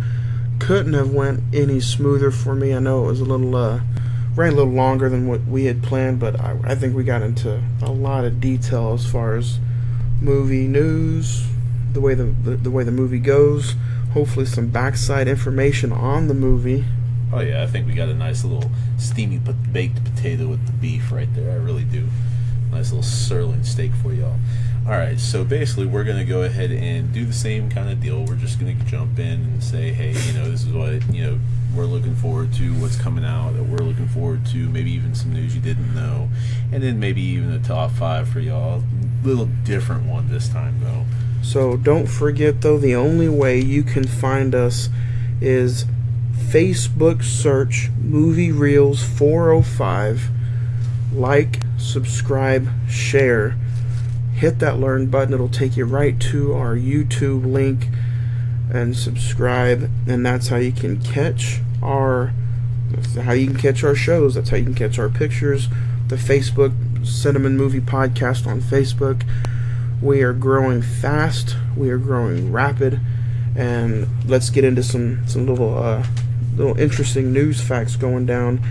Couldn't have went any smoother for me. I know it was ran a little longer than what we had planned, but I think we got into a lot of detail as far as movie news, the way the movie goes. Hopefully some backside information on the movie. Oh yeah, I think we got a nice little steamy baked potato with the beef right there. I really do. Nice little sirloin steak for y'all. Alright, so basically we're going to go ahead and do the same kind of deal. We're just going to jump in and say, hey, this is what, we're looking forward to, what's coming out, that we're looking forward to, maybe even some news you didn't know, and then maybe even a top 5 for y'all. Little different one this time, though. So don't forget, though, the only way you can find us is Facebook search Movie Reels 405. Like, subscribe, share. Hit that learn button. It'll take you right to our YouTube link, and subscribe. And that's how you can catch our shows. That's how you can catch our pictures. The Facebook Cine-Men Movie Podcast on Facebook. We are growing fast. We are growing rapid. And let's get into some little interesting news facts going down.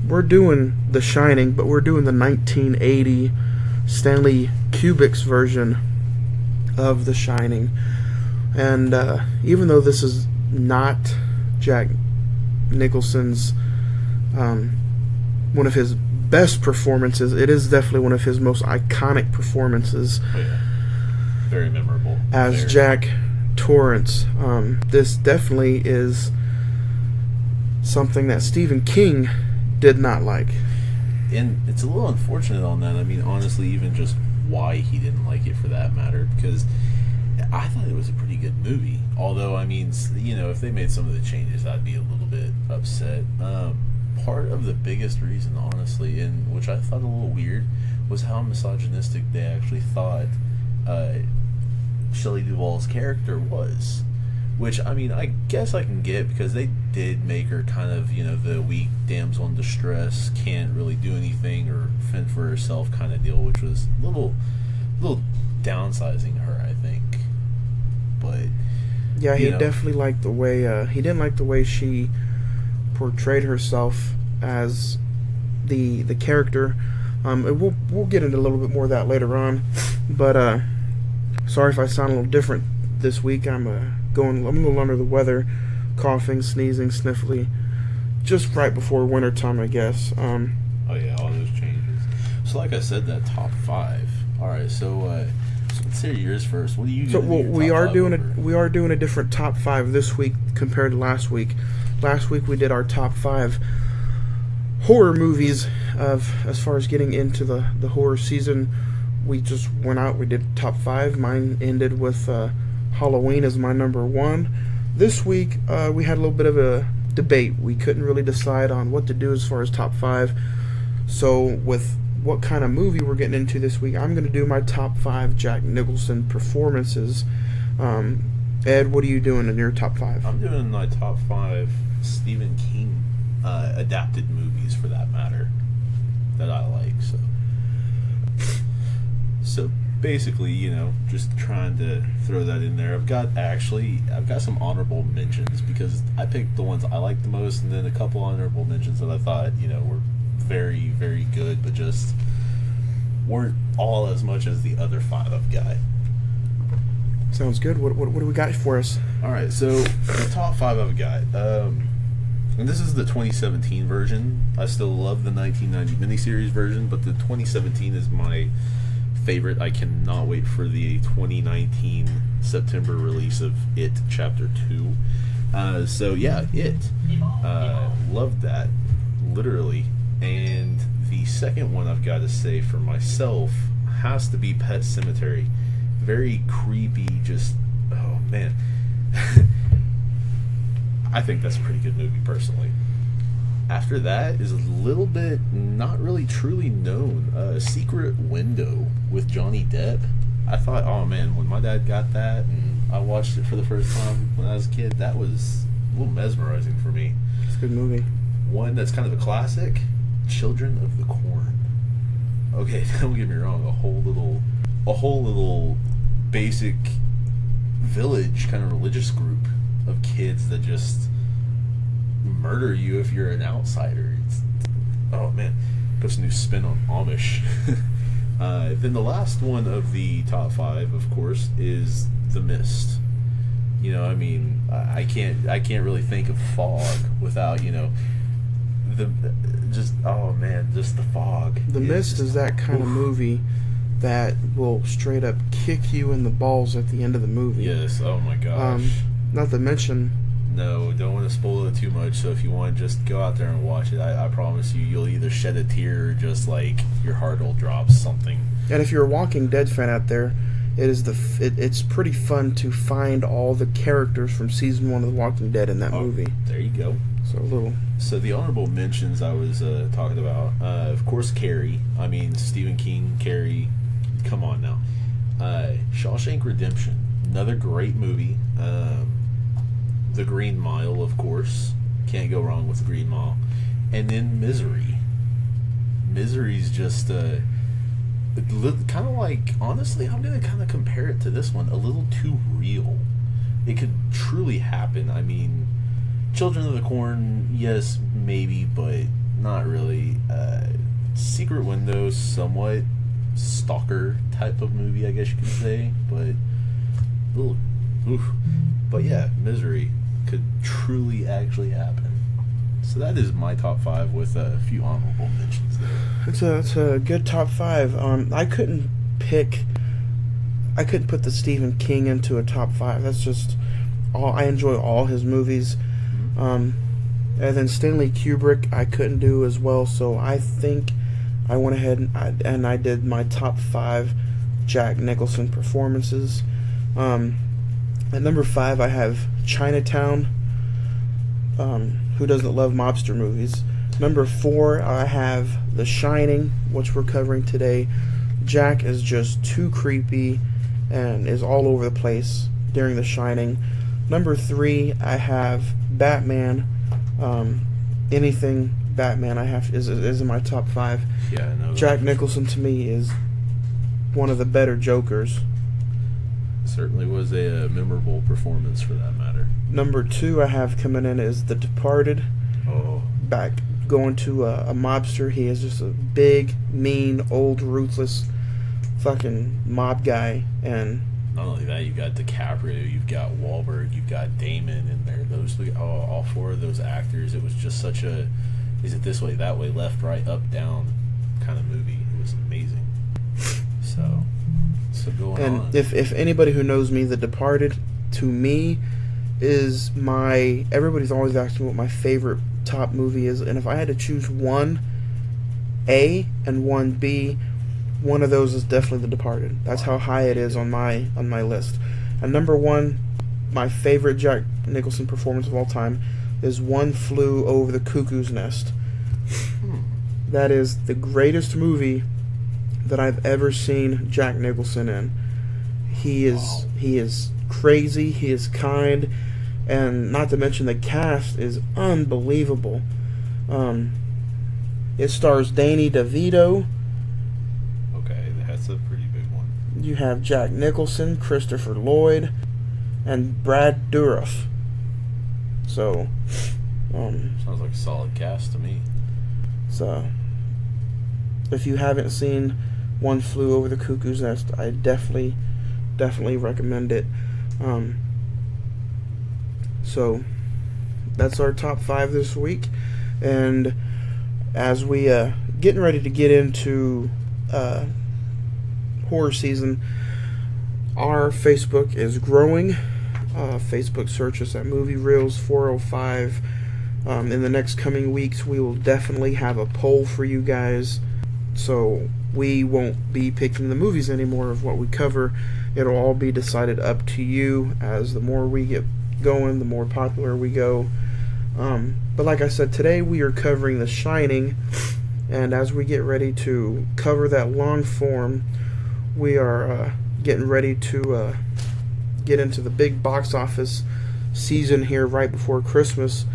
We're doing The Shining, but we're doing the 1980 Stanley Kubrick's version of The Shining. And even though this is not Jack Nicholson's one of his best performances, it is definitely one of his most iconic performances. Oh, yeah. Very memorable. As Jack Torrance. This definitely is something that Stephen King did not like. And it's a little unfortunate on that. I mean, honestly, even just why he didn't like it for that matter, because I thought it was a pretty good movie. Although, I mean, you know, if they made some of the changes, I'd be a little bit upset. Part of the biggest reason, honestly, and which I thought a little weird, was how misogynistic they actually thought Shelley Duvall's character was. Which, I mean, I guess I can get, because they did make her kind of, you know, the weak damsel in distress, can't really do anything or fend for herself kind of deal, which was a little downsizing her, I think. But yeah, he definitely liked the way he didn't like the way she portrayed herself as the character. And we'll get into a little bit more of that later on. But sorry if I sound a little different this week. I'm a little under the weather, coughing, sneezing, sniffly, just right before winter time, I guess. Oh yeah, all those changes. So like I said, that top 5. All right, so let's hear yours first. What do you? So we are doing a different top 5 this week compared to last week. Last week we did our top 5 horror movies as far as getting into the horror season. We just went out. We did top 5. Mine ended with Halloween as my number 1. This week we had a little bit of a debate. We couldn't really decide on what to do as far as top 5. So with what kind of movie we're getting into this week, I'm going to do my top 5 Jack Nicholson performances. Ed, what are you doing in your top 5? I'm doing my top 5 Stephen King adapted movies, for that matter, that I like. So basically, you know, just trying to throw that in there. I've got some honorable mentions, because I picked the ones I liked the most, and then a couple honorable mentions that I thought, you know, were very, very good, but just weren't all as much as the other 5 I've got. Sounds good. What do we got for us? All right, so the top 5 I've got, and this is the 2017 version. I still love the 1990 miniseries version, but the 2017 is my favorite. I cannot wait for the 2019 September release of It Chapter 2. So yeah, It. Loved that, literally. And the second one I've got to say for myself has to be Pet Sematary. Very creepy, just, oh man. I think that's a pretty good movie, personally. After that is a little bit not really truly known. Secret Window with Johnny Depp. I thought, oh man, when my dad got that and I watched it for the first time when I was a kid, that was a little mesmerizing for me. It's a good movie. One that's kind of a classic, Children of the Corn. Okay, don't get me wrong, a whole little basic village kind of religious group of kids that just murder you if you're an outsider. Oh man, puts a new spin on Amish. Then the last one of the top 5, of course, is The Mist. You know, I mean, I can't really think of Fog without, you know, just the fog. The Mist is that kind of movie that will straight up kick you in the balls at the end of the movie. Yes, oh my gosh. Not to mention... No, don't want to spoil it too much, so if you want, just go out there and watch it. I promise you'll either shed a tear or just, like, your heart will drop something. And if you're a Walking Dead fan out there, it's pretty fun to find all the characters from season 1 of The Walking Dead in that movie. There you go. So the honorable mentions I was talking about, of course, Carrie. I mean, Stephen King, Carrie, come on now. Shawshank Redemption, another great movie. The Green Mile, of course. Can't go wrong with The Green Mile. And then Misery. Misery's just kind of like, honestly, I'm going to kind of compare it to this one. A little too real. It could truly happen. I mean, Children of the Corn, yes, maybe, but not really. Secret Window, somewhat stalker type of movie, I guess you could say. But, but yeah, Misery could truly actually happen. So that is my top 5 with a few honorable mentions there. It's a good top 5. I couldn't put the Stephen King into a top 5. That's just I enjoy all his movies. And then Stanley Kubrick, I couldn't do as well, so I think I went ahead and I did my top 5 Jack Nicholson performances. At number 5, I have Chinatown. Who doesn't love mobster movies? Number 4, I have The Shining, which we're covering today. Jack is just too creepy and is all over the place during The Shining. Number 3, I have Batman. Anything Batman I have is in my top 5. Yeah, I know. Jack Nicholson to me is one of the better Jokers. Certainly was a memorable performance for that matter. Number 2 I have coming in is The Departed. Oh. Back going to a mobster. He is just a big, mean, old, ruthless fucking mob guy. And not only that, you've got DiCaprio, you've got Wahlberg, you've got Damon in there. Those all 4 of those actors. It was just such a is it this way, that way, left, right, up, down kind of movie. It was amazing. So going on. And if anybody who knows me, The Departed to me is my. Everybody's always asking what my favorite top movie is, and if I had to choose one A and one B, one of those is definitely The Departed. That's how high it is on my list. And number 1, my favorite Jack Nicholson performance of all time is One Flew Over the Cuckoo's Nest. That is the greatest movie that I've ever seen Jack Nicholson in. He is crazy, he is kind, and not to mention the cast is unbelievable. It stars Danny DeVito. Okay, that's a pretty big one. You have Jack Nicholson, Christopher Lloyd, and Brad Dourif. So, sounds like a solid cast to me. So, if you haven't seen One Flew Over the Cuckoo's Nest, I definitely recommend it. So, that's our top 5 this week. And as we getting ready to get into horror season, our Facebook is growing. Facebook search us at Movie Reels 405. In the next coming weeks, we will definitely have a poll for you guys. So we won't be picking the movies anymore of what we cover. It'll all be decided up to you. As the more we get going, the more popular we go. But like I said, today we are covering The Shining. And as we get ready to cover that long form, we are getting ready to get into the big box office season here right before Christmas.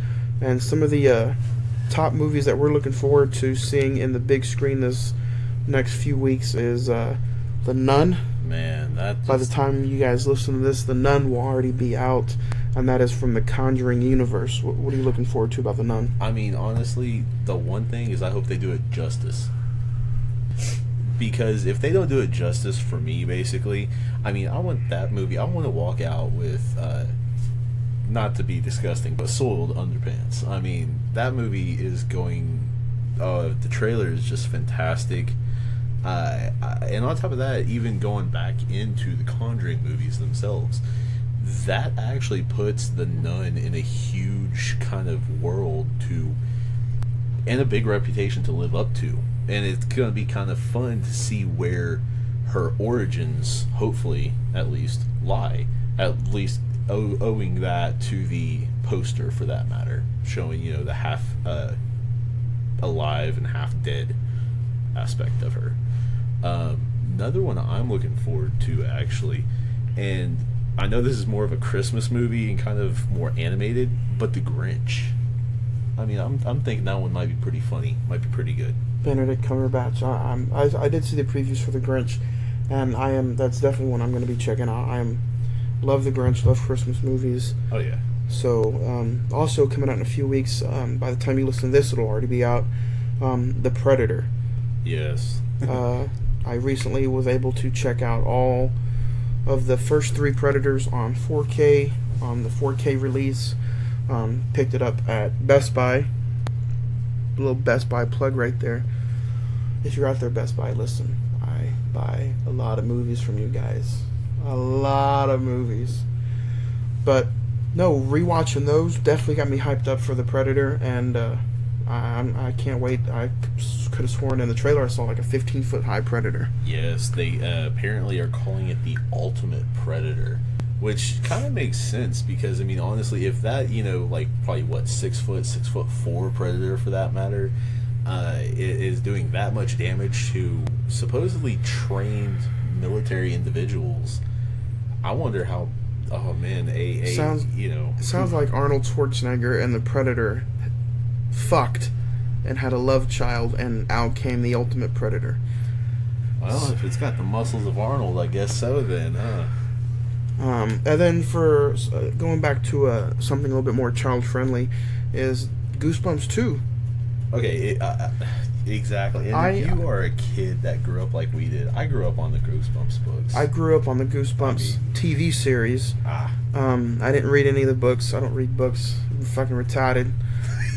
And some of the top movies that we're looking forward to seeing in the big screen this next few weeks is The Nun. Man, by the time you guys listen to this, The Nun will already be out, and that is from the Conjuring universe. What are you looking forward to about The Nun? I mean, honestly, the one thing is I hope they do it justice. Because if they don't do it justice for me, basically, I mean, I want that movie, I want to walk out with, not to be disgusting, but soiled underpants. I mean, that movie is going, the trailer is just fantastic. And on top of that, even going back into the Conjuring movies themselves, that actually puts The Nun in a huge kind of world and a big reputation to live up to. And it's going to be kind of fun to see where her origins, hopefully, at least, lie. At least owing that to the poster, for that matter, showing, the half alive and half dead aspect of her. Another one I'm looking forward to, actually, and I know this is more of a Christmas movie and kind of more animated, but The Grinch. I mean, I'm thinking that one might be pretty funny, might be pretty good. Benedict Cumberbatch. I did see the previews for The Grinch, and that's definitely one I'm going to be checking out. Love The Grinch, love Christmas movies. Oh yeah. So also coming out in a few weeks. By the time you listen to this, it'll already be out. The Predator. Yes. I recently was able to check out all of the first 3 Predators on 4K on the 4K release. Picked it up at Best Buy. A little Best Buy plug right there. If you're out there, Best Buy, listen. I buy a lot of movies from you guys. A lot of movies. But No, rewatching those definitely got me hyped up for the Predator, and I can't wait. I could have sworn in the trailer I saw like a 15-foot high Predator. Yes, they apparently are calling it the ultimate Predator, which kind of makes sense because, I mean, honestly, if that, like probably what, 6'4" Predator for that matter, is doing that much damage to supposedly trained military individuals, I wonder how. Oh man, sounds like Arnold Schwarzenegger and the Predator fucked and had a love child, and out came the ultimate Predator. Well, if it's got the muscles of Arnold, I guess so then, huh? And then for going back to something a little bit more child friendly, is Goosebumps 2. Okay, exactly. And if you are a kid that grew up like we did, I grew up on the Goosebumps books. I grew up on the Goosebumps TV series. I didn't read any of the books. I don't read books. I'm fucking retarded.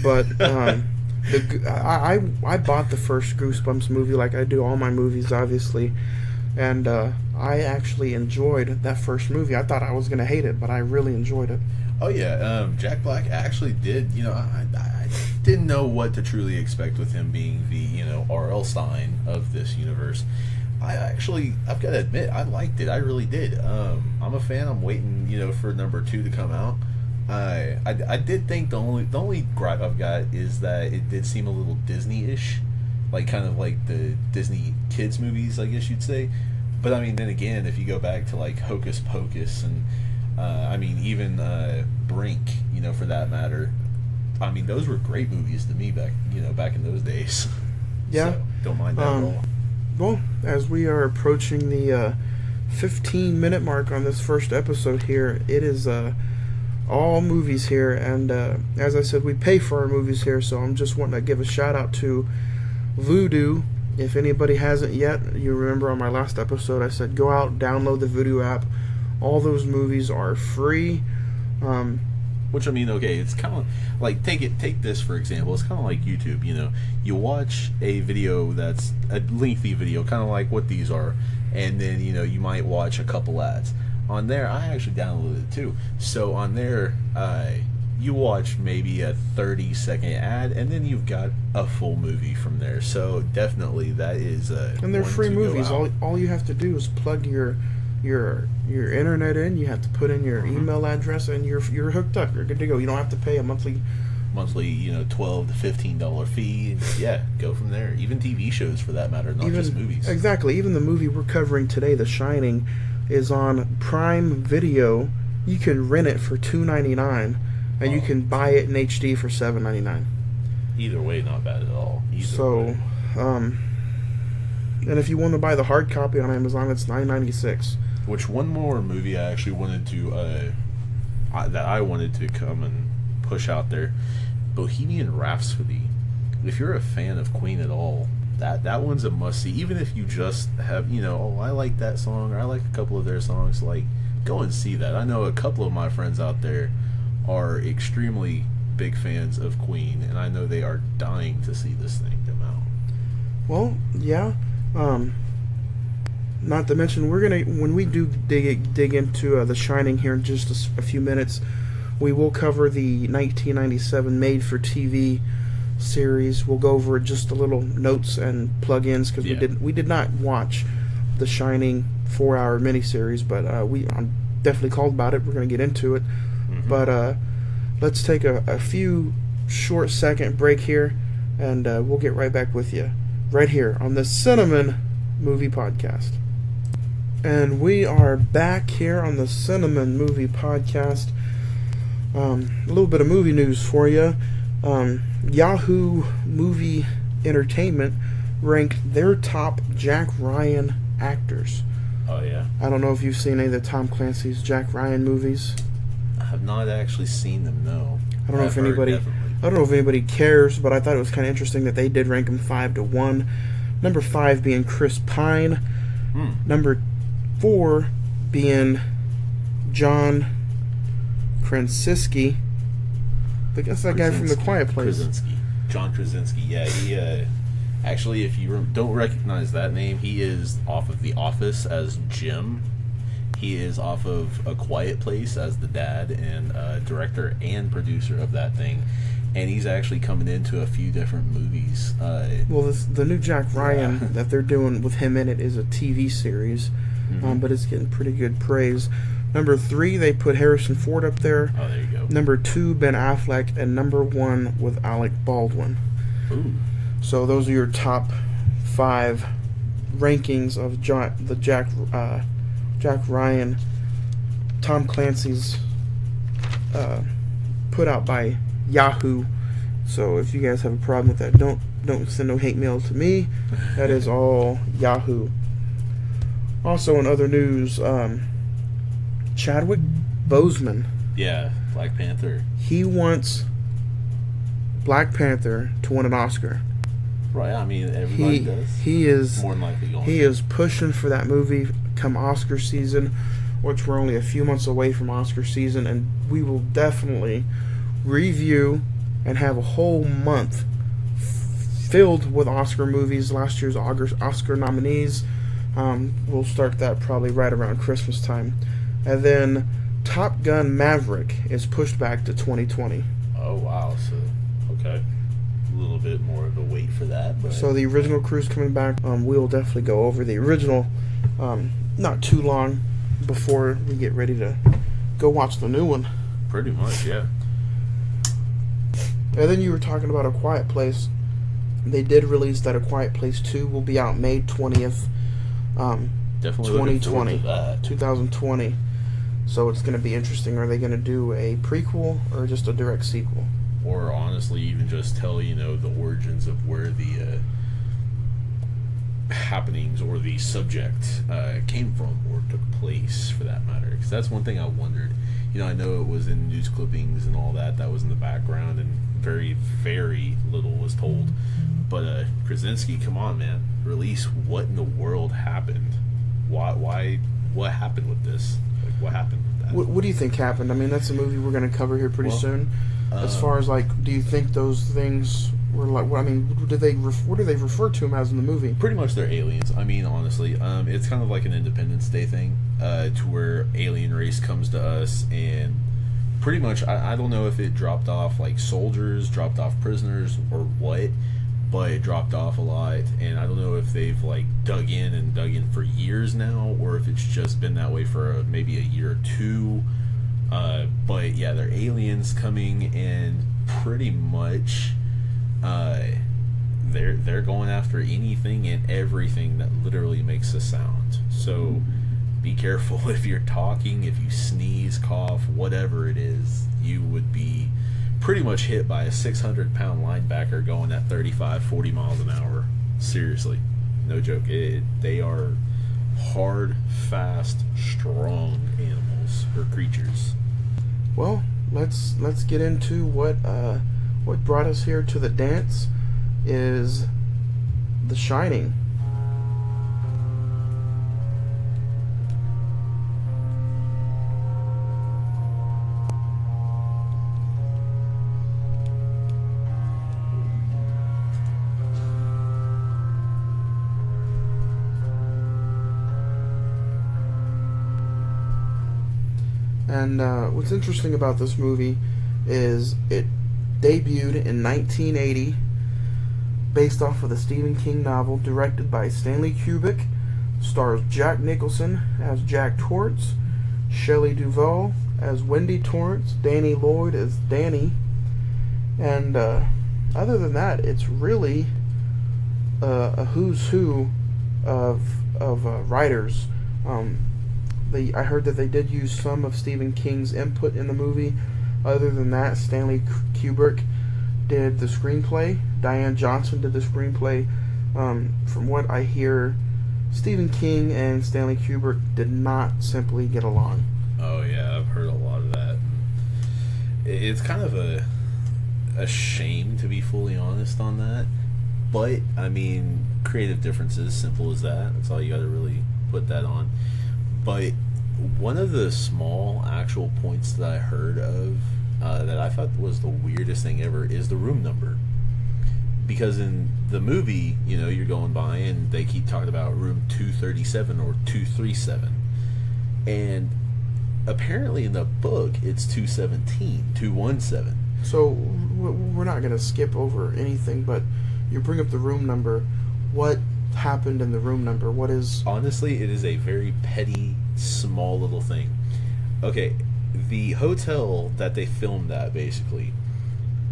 But I bought the first Goosebumps movie, like I do all my movies, obviously. And I actually enjoyed that first movie. I thought I was going to hate it, but I really enjoyed it. Oh, yeah. Jack Black actually did, I didn't know what to truly expect with him being the, R.L. Stein of this universe. I've got to admit, I liked it. I really did. I'm a fan. I'm waiting, for number 2 to come out. I did think the only gripe I've got is that it did seem a little Disney-ish. Like, kind of like the Disney kids movies, I guess you'd say. But, I mean, then again, if you go back to, like, Hocus Pocus and, even Brink, for that matter, I mean, those were great movies to me back in those days. Yeah. So, don't mind that at all. Well, as we are approaching the 15-minute mark on this first episode here, it is all movies here, and as I said, we pay for our movies here, so I'm just wanting to give a shout-out to Vudu. If anybody hasn't yet, you remember on my last episode I said go out, download the Vudu app. All those movies are free. Which, I mean, okay, it's kind of like, take this for example. It's kind of like YouTube. You watch a video that's a lengthy video, kind of like what these are, and then you might watch a couple ads. On there, I actually downloaded it too. So on there, you watch maybe a 30-second ad, and then you've got a full movie from there. So definitely, that is and they're free movies. All you have to do is plug your internet in. You have to put in your email address, and you're hooked up. You're good to go. You don't have to pay a monthly $12 to $15 fee. Yeah, go from there. Even TV shows, for that matter, not just movies. Exactly. Even the movie we're covering today, The Shining, is on Prime Video. You can rent it for $2.99, and you can buy it in HD for $7.99. Either way, not bad at all. And if you want to buy the hard copy on Amazon, it's $9.96. Which, one more movie I actually wanted to that I wanted to come and push out there, Bohemian Rhapsody. If you're a fan of Queen at all, that one's a must see. Even if you just have, I like that song, or I like a couple of their songs, like, go and see that. I know a couple of my friends out there are extremely big fans of Queen, and I know they are dying to see this thing come out. Well, yeah. Not to mention, we're gonna, when we do dig into The Shining here in just a few minutes, we will cover the 1997 made-for-TV series. We'll go over just a little notes and plug-ins, because we did not watch The Shining 4-hour miniseries, but I'm definitely called about it. We're going to get into it. Mm-hmm. But let's take a few short second break here, and we'll get right back with you right here on the Cine-Men Movie Podcast. And we are back here on the Cine-Men Movie Podcast. A little bit of movie news for you. Yahoo Movie Entertainment ranked their top Jack Ryan actors. Oh, yeah? I don't know if you've seen any of the Tom Clancy's Jack Ryan movies. I have not actually seen them, no. I don't know if anybody cares, but I thought it was kind of interesting that they did rank him 5-1. Number 5 being Chris Pine. Number 4 being John Krasinski. I guess that guy from The Quiet Place. John Krasinski. Yeah, he actually, if you don't recognize that name, he is off of The Office as Jim. He is off of A Quiet Place as the dad and director and producer of that thing. And he's actually coming into a few different movies. Well, the new Jack Ryan that they're doing with him in it is a TV series, but it's getting pretty good praise. Number 3, they put Harrison Ford up there. Oh, there you go. Number 2, Ben Affleck, and number 1 with Alec Baldwin. Ooh. So those are your top 5 rankings of the Jack Ryan, Tom Clancy's, put out by Yahoo. So if you guys have a problem with that, don't send no hate mail to me. That is all Yahoo. Also in other news, Chadwick Boseman. Yeah, Black Panther. He wants Black Panther to win an Oscar. Right, I mean everybody does. He is more than likely going. He is pushing for that movie come Oscar season, which we're only a few months away from Oscar season, and we will definitely review and have a whole month filled with Oscar movies, last year's Oscar nominees. We'll start that probably right around Christmas time. And then Top Gun Maverick is pushed back to 2020. Oh, wow. So, okay. A little bit more of a wait for that. But so the original crew's coming back. We will definitely go over the original not too long before we get ready to go watch the new one. Pretty much, yeah. And then you were talking about A Quiet Place. They did release that A Quiet Place 2 will be out May 20th, Definitely 2020. 2020. So it's going to be interesting. Are they going to do a prequel or just a direct sequel? Or honestly, even just tell, the origins of where the happenings or the subject came from or took place, for that matter. Because that's one thing I wondered. I know it was in news clippings and all that was in the background, and very, very little was told. But Krasinski, come on, man. Release what in the world happened. Why what happened with this? Like, what happened with that? What do you think happened? I mean, that's a movie we're going to cover here pretty soon. As far as, do you think those things were what do they refer to them as in the movie? Pretty much they're aliens. I mean, honestly, it's kind of like an Independence Day thing, to where alien race comes to us, and pretty much, I don't know if it dropped off, soldiers, dropped off prisoners, or what, but it dropped off a lot, and I don't know if they've, dug in for years now, or if it's just been that way for maybe a year or two. But yeah, they're aliens coming, and pretty much they're going after anything and everything that literally makes a sound. So be careful if you're talking, if you sneeze, cough, whatever it is, you would be pretty much hit by a 600-pound linebacker going at 35, 40 miles an hour. Seriously, no joke. They are hard, fast, strong animals or creatures. Well, let's get into what brought us here to the dance is The Shining. And what's interesting about this movie is it debuted in 1980, based off of the Stephen King novel, directed by Stanley Kubrick, stars Jack Nicholson as Jack Torrance, Shelley Duvall as Wendy Torrance, Danny Lloyd as Danny, and other than that, it's really a who's who of writers. I heard that they did use some of Stephen King's input in the movie. Other than that, Stanley Kubrick did the screenplay. Diane Johnson did the screenplay. From what I hear, Stephen King and Stanley Kubrick did not simply get along. Oh yeah, I've heard a lot of that. It's kind of a shame, to be fully honest, on that. But, I mean, creative differences, simple as that. That's all you got to really put that on. But one of the small actual points that I heard of that I thought was the weirdest thing ever is the room number. Because in the movie, you're going by and they keep talking about room 237 or 237. And apparently in the book, it's 217. So we're not going to skip over anything, but you bring up the room number. What happened in the room number? What is... Honestly, it is a very petty, small little thing. Okay, the hotel that they filmed at, basically,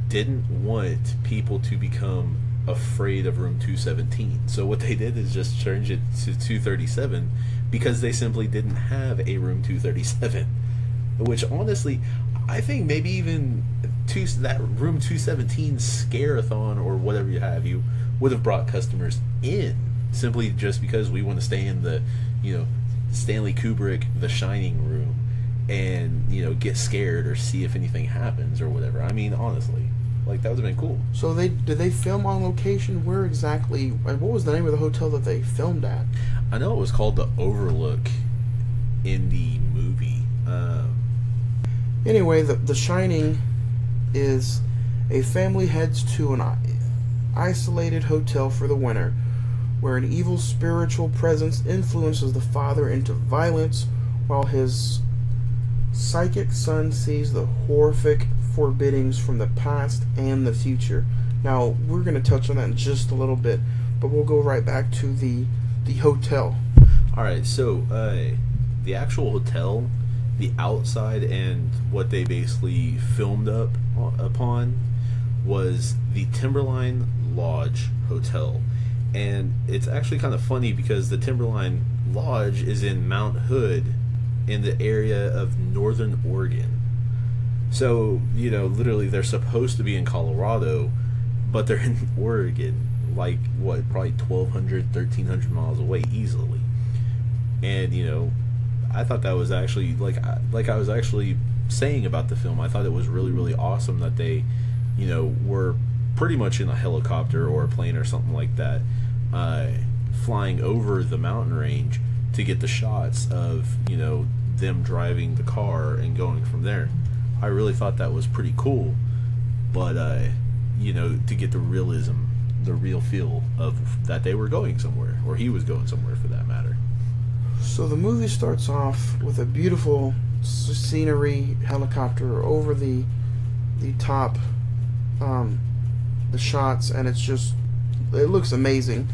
didn't want people to become afraid of room 217. So what they did is just change it to 237 because they simply didn't have a room 237. Which, honestly, I think maybe even that room 217 scare-a-thon or whatever you would have brought customers in simply just because we want to stay in the, Stanley Kubrick The Shining room and, get scared or see if anything happens or whatever. I mean, honestly, that would have been cool. So did they film on location? Where exactly? What was the name of the hotel that they filmed at? I know it was called the Overlook in the movie. Anyway, the Shining is a family heads to an isolated hotel for the winter, where an evil spiritual presence influences the father into violence, while his psychic son sees the horrific forbiddings from the past and the future. Now, we're going to touch on that in just a little bit, but we'll go right back to the hotel. Alright, so the actual hotel, the outside, and what they basically filmed upon was the Timberline Lodge Hotel. And it's actually kind of funny because the Timberline Lodge is in Mount Hood in the area of northern Oregon. So, literally they're supposed to be in Colorado, but they're in Oregon, probably 1,200, 1,300 miles away easily. And, I thought that was actually, like I was actually saying about the film, I thought it was really, really awesome that they, were pretty much in a helicopter or a plane or something like that, flying over the mountain range to get the shots of, them driving the car and going from there. I really thought that was pretty cool, but, to get the realism, the real feel of that they were going somewhere, or he was going somewhere for that matter. So the movie starts off with a beautiful scenery helicopter over the top, the shots, and it looks amazing.